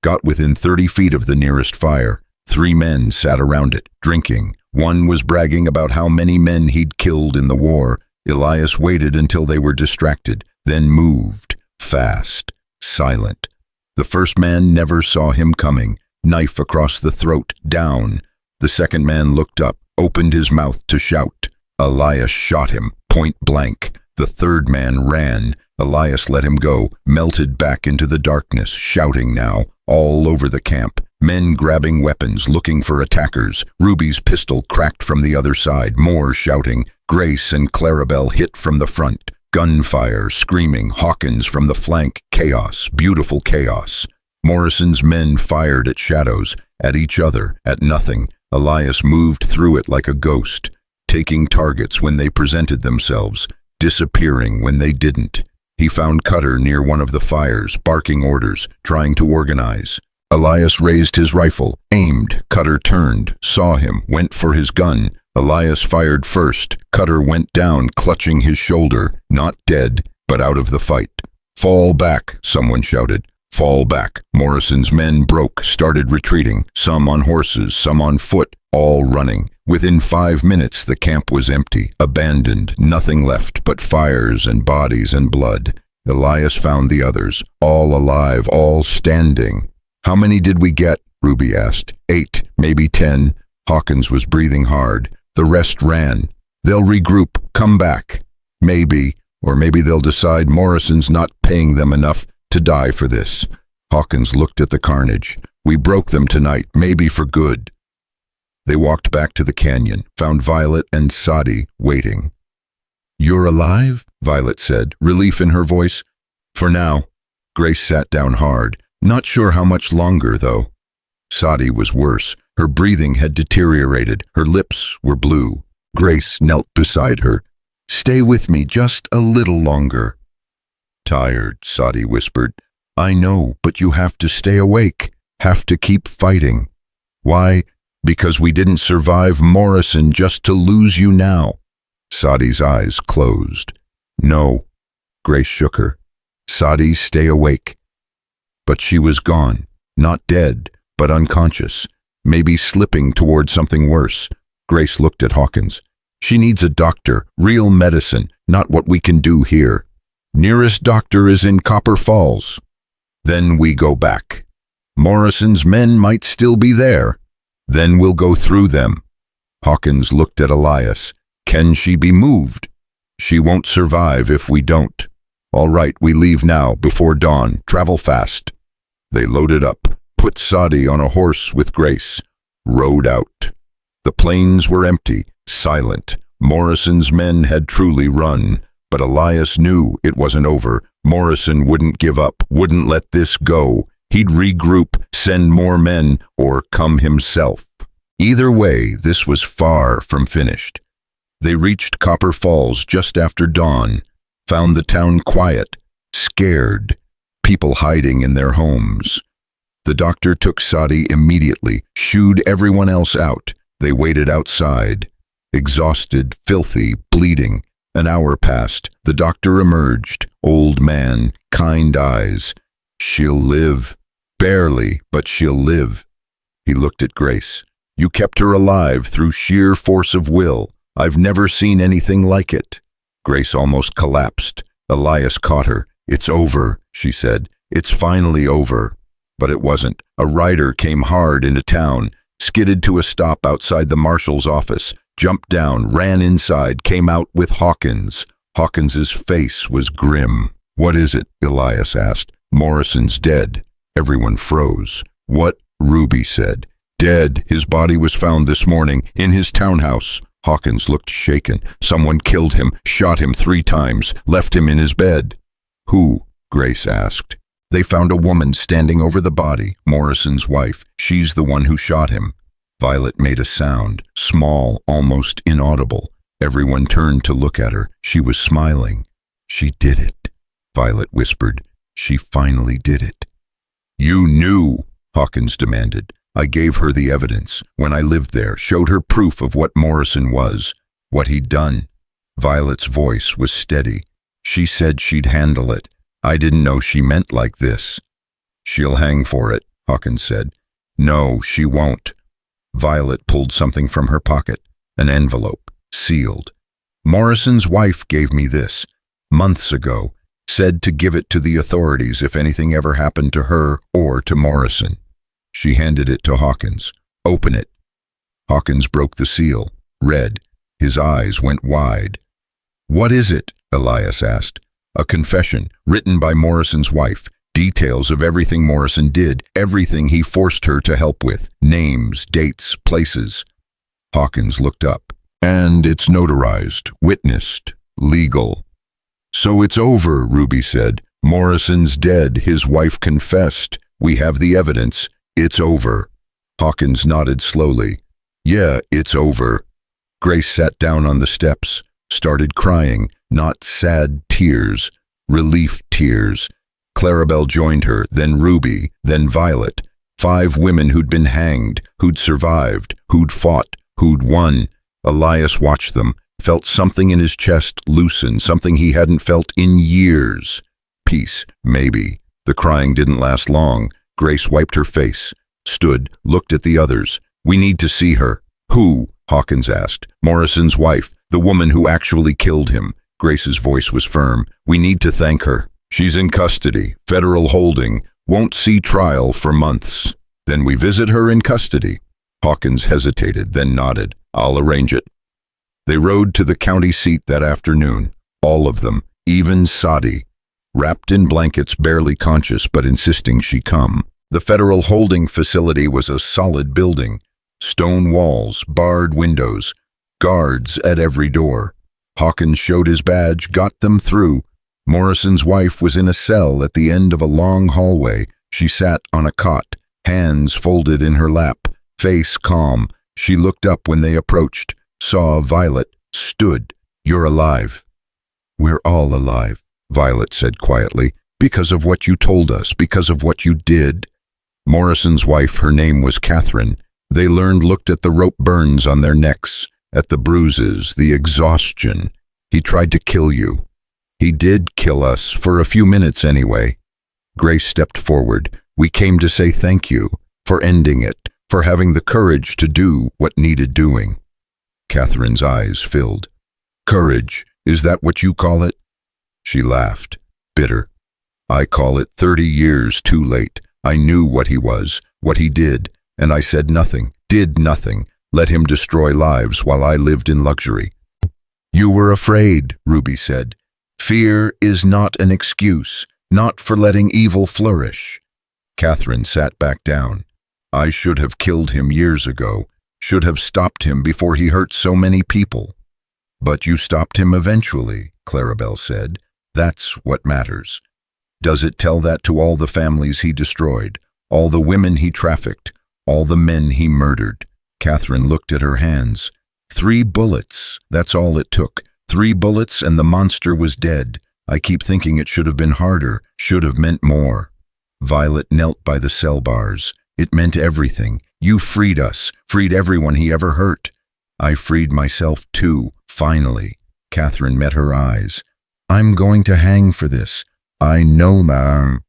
Got within 30 feet of the nearest fire. 3 men sat around it, drinking. One was bragging about how many men he'd killed in the war. Elias waited until they were distracted, then moved, fast, silent. The first man never saw him coming. Knife across the throat, down. The second man looked up, opened his mouth to shout. Elias shot him, point blank. The third man ran. Elias let him go, melted back into the darkness, shouting now, all over the camp. Men grabbing weapons, looking for attackers. Ruby's pistol cracked from the other side, more shouting. Grace and Clarabelle hit from the front. Gunfire, screaming, Hawkins from the flank. Chaos, beautiful chaos. Morrison's men fired at shadows, at each other, at nothing. Elias moved through it like a ghost, taking targets when they presented themselves, disappearing when they didn't. He found Cutter near one of the fires, barking orders, trying to organize. Elias raised his rifle, aimed. Cutter turned, saw him, went for his gun. Elias fired first. Cutter went down, clutching his shoulder. Not dead, but out of the fight. "Fall back," someone shouted. "Fall back." Morrison's men broke, started retreating, some on horses, some on foot, all running. Within 5 minutes the camp was empty, abandoned, nothing left but fires and bodies and blood. Elias found the others, all alive, all standing. "How many did we get?" Ruby asked. 8, maybe 10. Hawkins was breathing hard. "The rest ran." "They'll regroup, come back." "Maybe, or maybe they'll decide Morrison's not paying them enough to die for this." Hawkins looked at the carnage. "We broke them tonight, maybe for good." They walked back to the canyon, found Violet and Sadi waiting. "You're alive?" Violet said, relief in her voice. "For now." Grace sat down hard. "Not sure how much longer, though." Sadi was worse. Her breathing had deteriorated. Her lips were blue. Grace knelt beside her. "Stay with me just a little longer." "Tired," Sadi whispered. "I know, but you have to stay awake. Have to keep fighting." "Why?" "Because we didn't survive Morrison just to lose you now." Sadi's eyes closed. "No." Grace shook her. "Sadi, stay awake." But she was gone. Not dead, but unconscious. Maybe slipping toward something worse. Grace looked at Hawkins. "She needs a doctor, real medicine, not what we can do here. Nearest doctor is in Copper Falls." "Then we go back. Morrison's men might still be there. Then we'll go through them." Hawkins looked at Elias. "Can she be moved?" "She won't survive if we don't." "All right, we leave now, before dawn. Travel fast." They loaded up, put Sadi on a horse with Grace, rode out. The plains were empty, silent. Morrison's men had truly run, but Elias knew it wasn't over. Morrison wouldn't give up, wouldn't let this go. He'd regroup, send more men, or come himself. Either way, this was far from finished. They reached Copper Falls just after dawn, found the town quiet, scared, people hiding in their homes. The doctor took Sadi immediately, shooed everyone else out. They waited outside, exhausted, filthy, bleeding. An hour passed. The doctor emerged, old man, kind eyes. "She'll live. Barely, but she'll live." He looked at Grace. "You kept her alive through sheer force of will. I've never seen anything like it." Grace almost collapsed. Elias caught her. "It's over," she said. "It's finally over." But it wasn't. A rider came hard into town, skidded to a stop outside the marshal's office, jumped down, ran inside, came out with Hawkins. Hawkins's face was grim. "What is it?" Elias asked. "Morrison's dead." Everyone froze. "What?" Ruby said. "Dead. His body was found this morning, in his townhouse." Hawkins looked shaken. "Someone killed him, shot him 3 times, left him in his bed." "Who?" Grace asked. "They found a woman standing over the body, Morrison's wife. She's the one who shot him." Violet made a sound, small, almost inaudible. Everyone turned to look at her. She was smiling. "She did it," Violet whispered. "She finally did it." "You knew," Hawkins demanded. "I gave her the evidence. When I lived there, showed her proof of what Morrison was, what he'd done." Violet's voice was steady. "She said she'd handle it. I didn't know she meant like this." "She'll hang for it," Hawkins said. "No, she won't." Violet pulled something from her pocket, an envelope, sealed. "Morrison's wife gave me this, months ago, said to give it to the authorities if anything ever happened to her or to Morrison." She handed it to Hawkins. "Open it." Hawkins broke the seal, read. His eyes went wide. "What is it?" Elias asked. "A confession, written by Morrison's wife. Details of everything Morrison did, everything he forced her to help with. Names, dates, places." Hawkins looked up. "And it's notarized, witnessed, legal." "So it's over," Ruby said. "Morrison's dead. His wife confessed. We have the evidence. It's over." Hawkins nodded slowly. "Yeah, it's over." Grace sat down on the steps, started crying, not sad tears, relief tears. Clarabelle joined her, then Ruby, then Violet. 5 women who'd been hanged, who'd survived, who'd fought, who'd won. Elias watched them, felt something in his chest loosen, something he hadn't felt in years. Peace, maybe. The crying didn't last long. Grace wiped her face, stood, looked at the others. We need to see her. Who? Hawkins asked. Morrison's wife, the woman who actually killed him. Grace's voice was firm. We need to thank her. She's in custody, federal holding, won't see trial for months. Then we visit her in custody. Hawkins hesitated, then nodded. I'll arrange it. They rode to the county seat that afternoon. All of them, even Sadi, wrapped in blankets, barely conscious but insisting she come. The federal holding facility was a solid building. Stone walls, barred windows, guards at every door. Hawkins showed his badge, got them through. Morrison's wife was in a cell at the end of a long hallway. She sat on a cot, hands folded in her lap, face calm. She looked up when they approached, saw Violet, stood. You're alive. We're all alive, Violet said quietly, because of what you told us, because of what you did. Morrison's wife, her name was Catherine. They looked at the rope burns on their necks, at the bruises, the exhaustion. He tried to kill you. He did kill us, for a few minutes anyway. Grace stepped forward. We came to say thank you, for ending it, for having the courage to do what needed doing. Catherine's eyes filled. Courage, is that what you call it? She laughed, bitter. I call it 30 years too late. I knew what he was, what he did, and I said nothing, did nothing, let him destroy lives while I lived in luxury. You were afraid, Ruby said. Fear is not an excuse, not for letting evil flourish. Catherine sat back down. I should have killed him years ago, should have stopped him before he hurt so many people. But you stopped him eventually, Clarabelle said. That's what matters. Does it tell that to all the families he destroyed, all the women he trafficked, all the men he murdered? Catherine looked at her hands. 3 bullets, that's all it took. 3 bullets and the monster was dead. I keep thinking it should have been harder, should have meant more. Violet knelt by the cell bars. It meant everything. You freed us, freed everyone he ever hurt. I freed myself too, finally. Catherine met her eyes. I'm going to hang for this. I know that.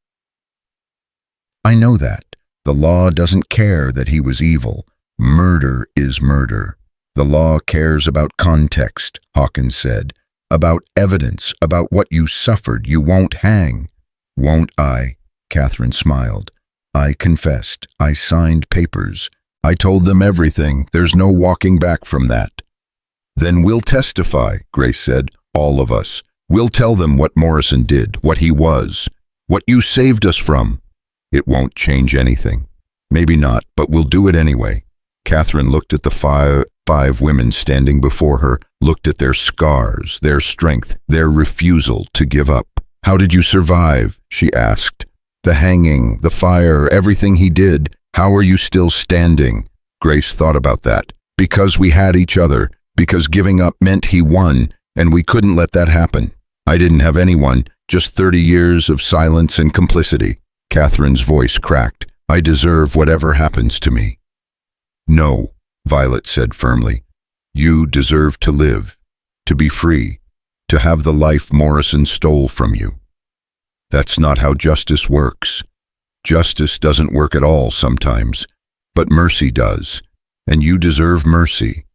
The law doesn't care that he was evil. Murder is murder. The law cares about context, Hawkins said. About evidence, about what you suffered. You won't hang. Won't I? Catherine smiled. I confessed. I signed papers. I told them everything. There's no walking back from that. Then we'll testify, Grace said. All of us. We'll tell them what Morrison did, what he was, what you saved us from. It won't change anything. Maybe not, but we'll do it anyway. Catherine looked at the five women standing before her, looked at their scars, their strength, their refusal to give up. How did you survive? She asked. The hanging, the fire, everything he did. How are you still standing? Grace thought about that. Because we had each other, because giving up meant he won, and we couldn't let that happen. I didn't have anyone, just 30 years of silence and complicity. Catherine's voice cracked. I deserve whatever happens to me. No, Violet said firmly. You deserve to live, to be free, to have the life Morrison stole from you. That's not how justice works. Justice doesn't work at all sometimes, but mercy does, and you deserve mercy.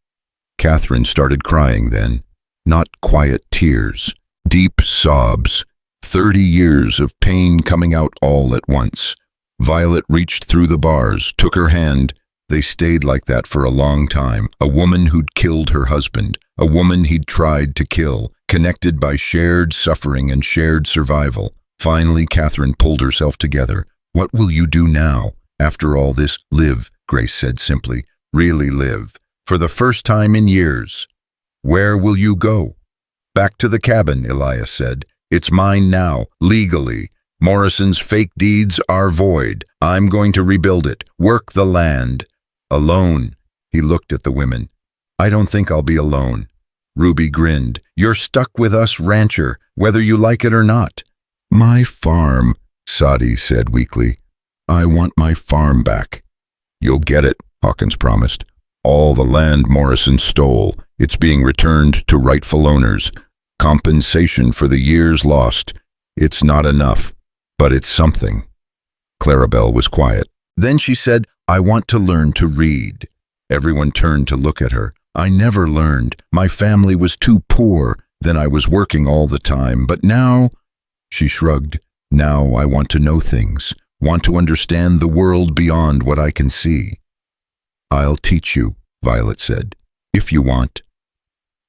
Catherine started crying then, not quiet tears, deep sobs, 30 years of pain coming out all at once. Violet reached through the bars, took her hand. They stayed like that for a long time. A woman who'd killed her husband, a woman he'd tried to kill, connected by shared suffering and shared survival. Finally, Catherine pulled herself together. What will you do now? After all this, live, Grace said simply. Really live. For the first time in years. Where will you go? Back to the cabin, Elias said. It's mine now, legally. Morrison's fake deeds are void. I'm going to rebuild it, work the land. Alone. He looked at the women. I don't think I'll be alone. Ruby grinned. You're stuck with us, rancher, whether you like it or not. My farm, Sadi said weakly. I want my farm back." "You'll get it," Hawkins promised. "All the land Morrison stole, it's being returned to rightful owners. Compensation for the years lost. It's not enough, but it's something." Clarabelle was quiet. Then she said, "I want to learn to read." Everyone turned to look at her. "I never learned. My family was too poor. Then I was working all the time. But now," she shrugged, "now I want to know things, want to understand the world beyond what I can see." "I'll teach you," Violet said, "if you want."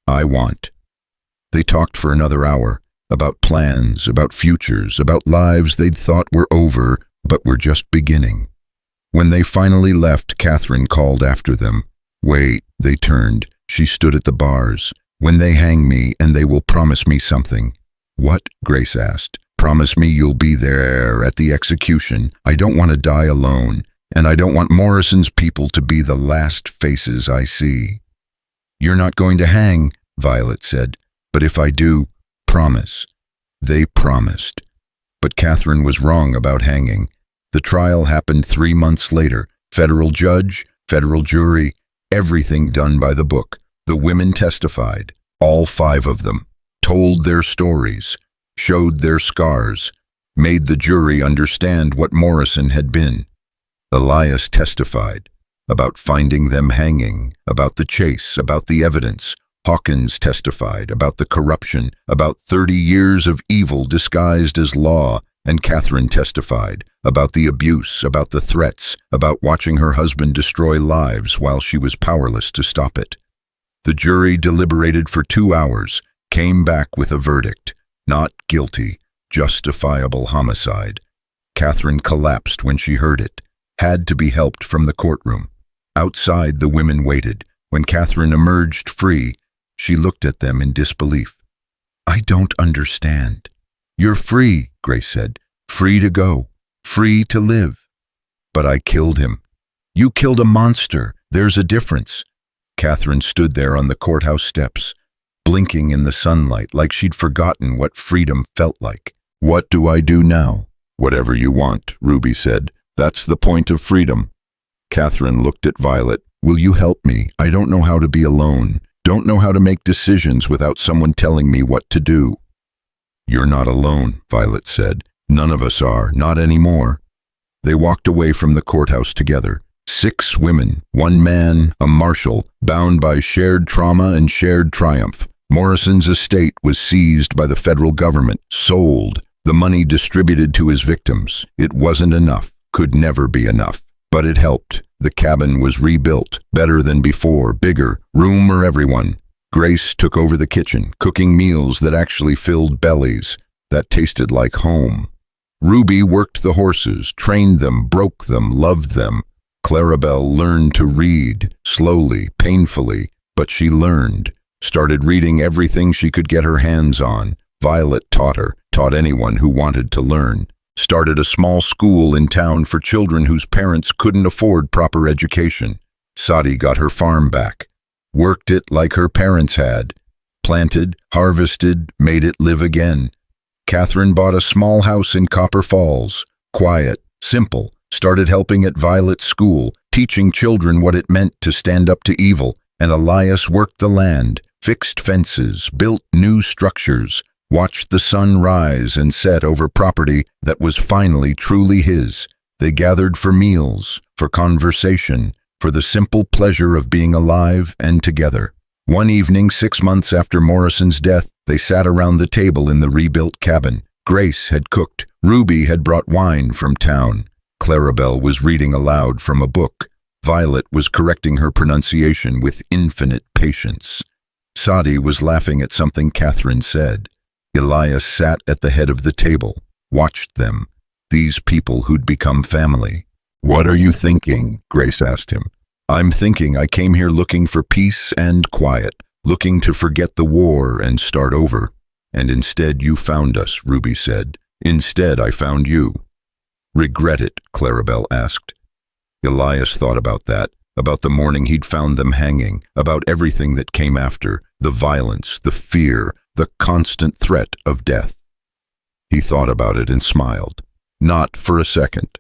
"I want." They talked for another hour, about plans, about futures, about lives they'd thought were over, but were just beginning. When they finally left, Catherine called after them. "Wait," they turned. She stood at the bars. "When they hang me, and they will promise me something." "What?" Grace asked. "Promise me you'll be there at the execution. I don't want to die alone, and I don't want Morrison's people to be the last faces I see." "You're not going to hang," Violet said. "But if I do, promise." They promised. But Catherine was wrong about hanging. The trial happened 3 months later. Federal judge, federal jury, everything done by the book. The women testified, all 5 of them, told their stories, showed their scars, made the jury understand what Morrison had been. Elias testified about finding them hanging, about the chase, about the evidence. Hawkins testified about the corruption, about 30 years of evil disguised as law, and Catherine testified about the abuse, about the threats, about watching her husband destroy lives while she was powerless to stop it. The jury deliberated for 2 hours, came back with a verdict, not guilty, justifiable homicide. Catherine collapsed when she heard it, had to be helped from the courtroom. Outside, the women waited. When Catherine emerged free, she looked at them in disbelief. "I don't understand." "You're free," Grace said. "Free to go. Free to live." "But I killed him." "You killed a monster. There's a difference." Catherine stood there on the courthouse steps, blinking in the sunlight like she'd forgotten what freedom felt like. "What do I do now?" "Whatever you want," Ruby said. "That's the point of freedom." Catherine looked at Violet. "Will you help me? I don't know how to be alone. Don't know how to make decisions without someone telling me what to do." "You're not alone," Violet said. "None of us are, not anymore." They walked away from the courthouse together. 6 women, 1 man, a marshal, bound by shared trauma and shared triumph. Morrison's estate was seized by the federal government, sold, the money distributed to his victims. It wasn't enough, could never be enough. But it helped. The cabin was rebuilt, better than before, bigger, room for everyone. Grace took over the kitchen, cooking meals that actually filled bellies, that tasted like home. Ruby worked the horses, trained them, broke them, loved them. Clarabelle learned to read, slowly, painfully, but she learned. Started reading everything she could get her hands on. Violet taught her, taught anyone who wanted to learn. Started a small school in town for children whose parents couldn't afford proper education. Sadi got her farm back. Worked it like her parents had. Planted, harvested, made it live again. Catherine bought a small house in Copper Falls. Quiet, simple. Started helping at Violet's school, teaching children what it meant to stand up to evil. And Elias worked the land, fixed fences, built new structures, watched the sun rise and set over property that was finally truly his. They gathered for meals, for conversation, for the simple pleasure of being alive and together. One evening, 6 months after Morrison's death, they sat around the table in the rebuilt cabin. Grace had cooked. Ruby had brought wine from town. Clarabelle was reading aloud from a book. Violet was correcting her pronunciation with infinite patience. Sadi was laughing at something Catherine said. Elias sat at the head of the table, watched them, these people who'd become family. "What are you thinking?" Grace asked him. "I'm thinking I came here looking for peace and quiet, looking to forget the war and start over. And instead you found us," Ruby said. "Instead I found you." "Regret it?" Clarabelle asked. Elias thought about that, about the morning he'd found them hanging, about everything that came after, the violence, the fear, the constant threat of death. He thought about it and smiled. Not for a second.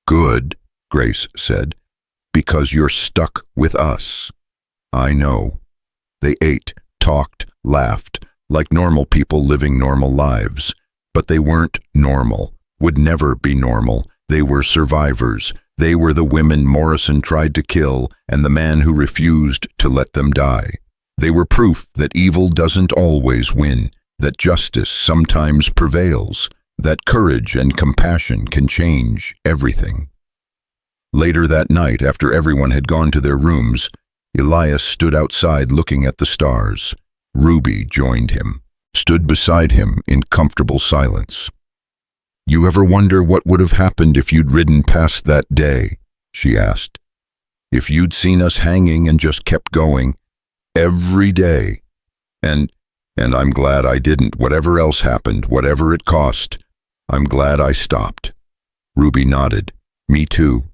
Good, Grace said, because you're stuck with us. I know. They ate, talked, laughed, like normal people living normal lives. But they weren't normal, would never be normal. They were survivors. They were the women Morrison tried to kill and the man who refused to let them die. They were proof that evil doesn't always win, that justice sometimes prevails, that courage and compassion can change everything. Later that night, after everyone had gone to their rooms, Elias stood outside looking at the stars. Ruby joined him, stood beside him in comfortable silence. "You ever wonder what would have happened if you'd ridden past that day?" she asked. "If you'd seen us hanging and just kept going, every day. And I'm glad I didn't, whatever else happened, whatever it cost. I'm glad I stopped." Ruby nodded. "Me too."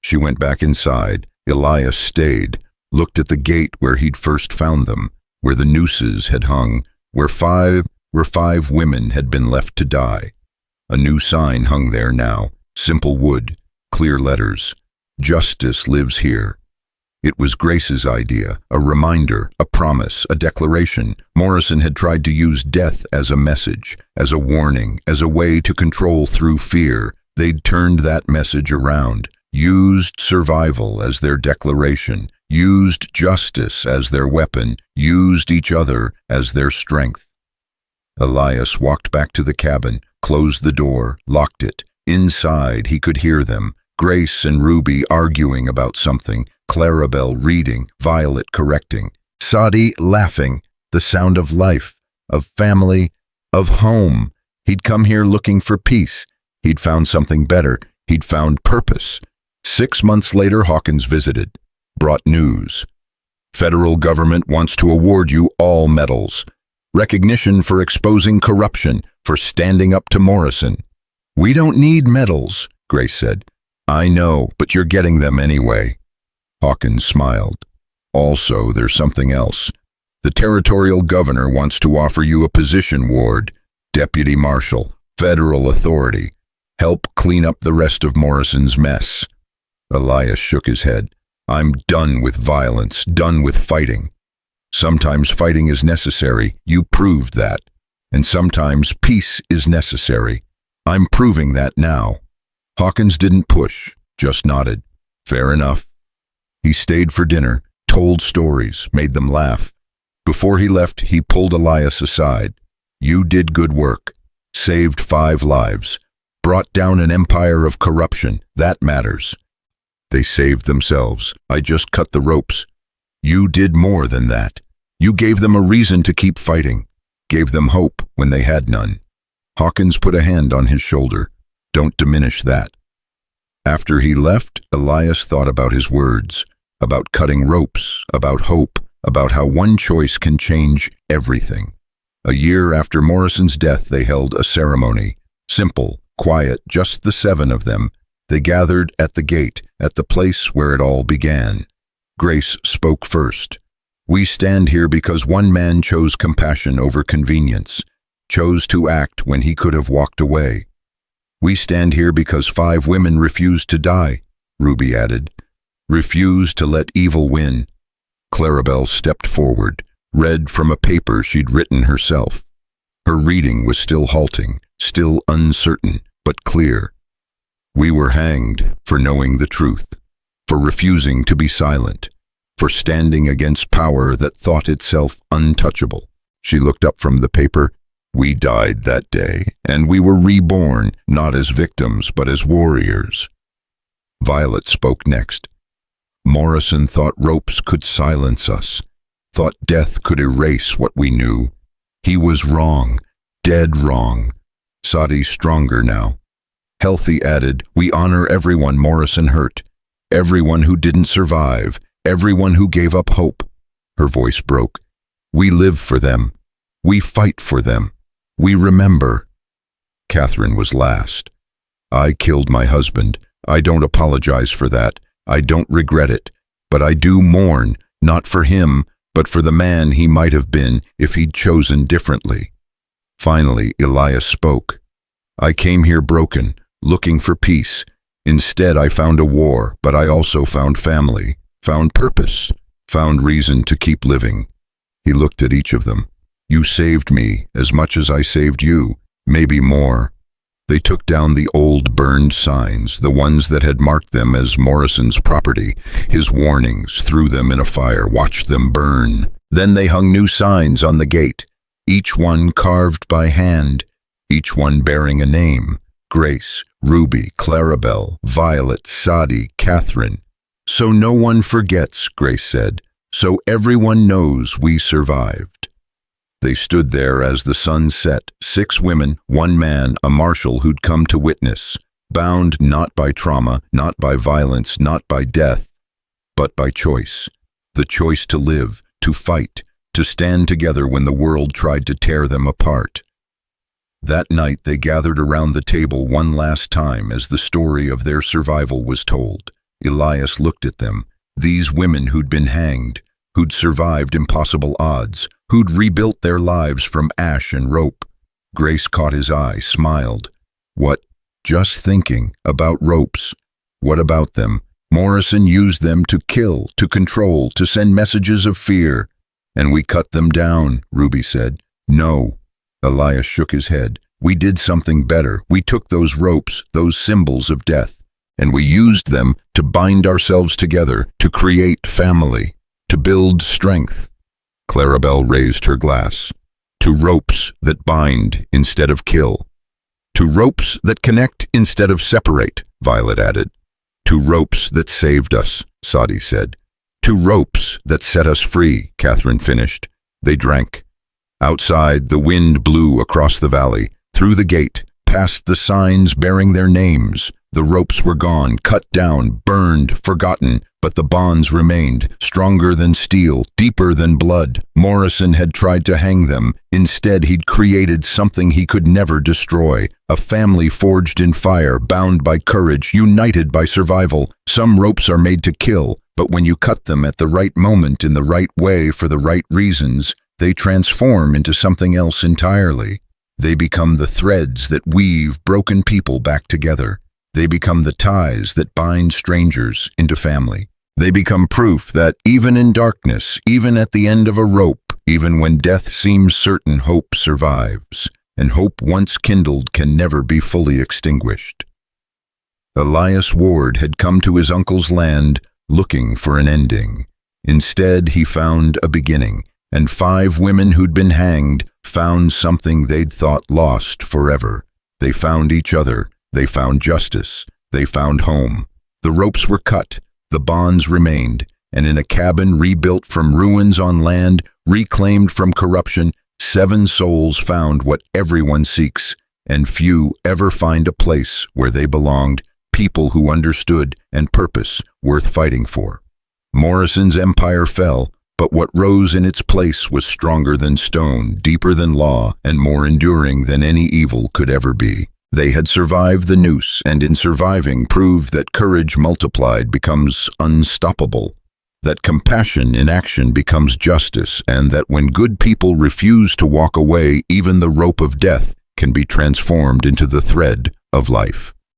She went back inside. Elias stayed, looked at the gate where he'd first found them, where the nooses had hung, where five women had been left to die. A new sign hung there now, simple wood, clear letters. "Justice lives here." It was Grace's idea, a reminder, a promise, a declaration. Morrison had tried to use death as a message, as a warning, as a way to control through fear. They'd turned that message around, used survival as their declaration, used justice as their weapon, used each other as their strength. Elias walked back to the cabin, closed the door, locked it. Inside, he could hear them, Grace and Ruby arguing about something, Clarabelle reading, Violet correcting, Sadi laughing, the sound of life, of family, of home. He'd come here looking for peace. He'd found something better. He'd found purpose. 6 months later, Hawkins visited, brought news. "Federal government wants to award you all medals. Recognition for exposing corruption, for standing up to Morrison." "We don't need medals," Grace said. "I know, but you're getting them anyway." Hawkins smiled. "Also, there's something else. The territorial governor wants to offer you a position, Ward, deputy marshal, federal authority. Help clean up the rest of Morrison's mess." Elias shook his head. "I'm done with violence, done with fighting. Sometimes fighting is necessary, you proved that. And sometimes peace is necessary. I'm proving that now." Hawkins didn't push, just nodded. "Fair enough." He stayed for dinner, told stories, made them laugh. Before he left, he pulled Elias aside. "You did good work. Saved 5 lives. Brought down an empire of corruption. That matters. They saved themselves. I just cut the ropes. You did more than that. You gave them a reason to keep fighting. Gave them hope when they had none." Hawkins put a hand on his shoulder. "Don't diminish that." After he left, Elias thought about his words, about cutting ropes, about hope, about how one choice can change everything. A year after Morrison's death, they held a ceremony. Simple, quiet, just the 7 of them. They gathered at the gate, at the place where it all began. Grace spoke first. "We stand here because one man chose compassion over convenience, chose to act when he could have walked away. We stand here because 5 women refused to die," Ruby added. "Refused to let evil win." Clarabelle stepped forward, read from a paper she'd written herself. Her reading was still halting, still uncertain, but clear. "We were hanged for knowing the truth, for refusing to be silent, for standing against power that thought itself untouchable." She looked up from the paper. "We died that day, and we were reborn, not as victims, but as warriors." Violet spoke next. "Morrison thought ropes could silence us, thought death could erase what we knew. He was wrong, dead wrong. Sadi's stronger now." Healthy added, "We honor everyone Morrison hurt, everyone who didn't survive, everyone who gave up hope." Her voice broke. "We live for them. We fight for them. We remember." Catherine was last. "I killed my husband. I don't apologize for that. I don't regret it. But I do mourn, not for him, but for the man he might have been if he'd chosen differently." Finally, Elias spoke. "I came here broken, looking for peace, Instead, I found a war, but I also found family, found purpose, found reason to keep living. He looked at each of them. You saved me as much as I saved you, maybe more. They took down the old burned signs, the ones that had marked them as Morrison's property, his warnings, threw them in a fire, watched them burn. Then they hung new signs on the gate, each one carved by hand, each one bearing a name: Grace, Ruby, Clarabelle, Violet, Sadie, Catherine. So no one forgets, Grace said, so everyone knows we survived. They stood there as the sun set, 6 women, 1 man, a marshal who'd come to witness, bound not by trauma, not by violence, not by death, but by choice. The choice to live, to fight, to stand together when the world tried to tear them apart. That night they gathered around the table one last time as the story of their survival was told. Elias looked at them, these women who'd been hanged, who'd survived impossible odds, who'd rebuilt their lives from ash and rope. Grace caught his eye, smiled. What? Just thinking about ropes. What about them? Morrison used them to kill, to control, to send messages of fear. And we cut them down, Ruby said. No. Elias shook his head. We did something better. We took those ropes, those symbols of death, and we used them to bind ourselves together, to create family, to build strength. Clarabelle raised her glass. To ropes that bind instead of kill. To ropes that connect instead of separate, Violet added. To ropes that saved us, Sadie said. To ropes that set us free, Catherine finished. They drank. Outside, the wind blew across the valley, through the gate, past the signs bearing their names. The ropes were gone, cut down, burned, forgotten, but the bonds remained, stronger than steel, deeper than blood. Morrison had tried to hang them. Instead, he'd created something he could never destroy. A family forged in fire, bound by courage, united by survival. Some ropes are made to kill, but when you cut them at the right moment, in the right way, for the right reasons, they transform into something else entirely. They become the threads that weave broken people back together. They become the ties that bind strangers into family. They become proof that even in darkness, even at the end of a rope, even when death seems certain, hope survives, and hope once kindled can never be fully extinguished. Elias Ward had come to his uncle's land looking for an ending. Instead, he found a beginning, and 5 women who'd been hanged found something they'd thought lost forever. They found each other. They found justice. They found home. The ropes were cut. The bonds remained. And in a cabin rebuilt from ruins on land, reclaimed from corruption, 7 souls found what everyone seeks, and few ever find a place where they belonged, people who understood, and purpose worth fighting for. Morrison's empire fell, but what rose in its place was stronger than stone, deeper than law, and more enduring than any evil could ever be. They had survived the noose, and in surviving proved that courage multiplied becomes unstoppable, that compassion in action becomes justice, and that when good people refuse to walk away, even the rope of death can be transformed into the thread of life.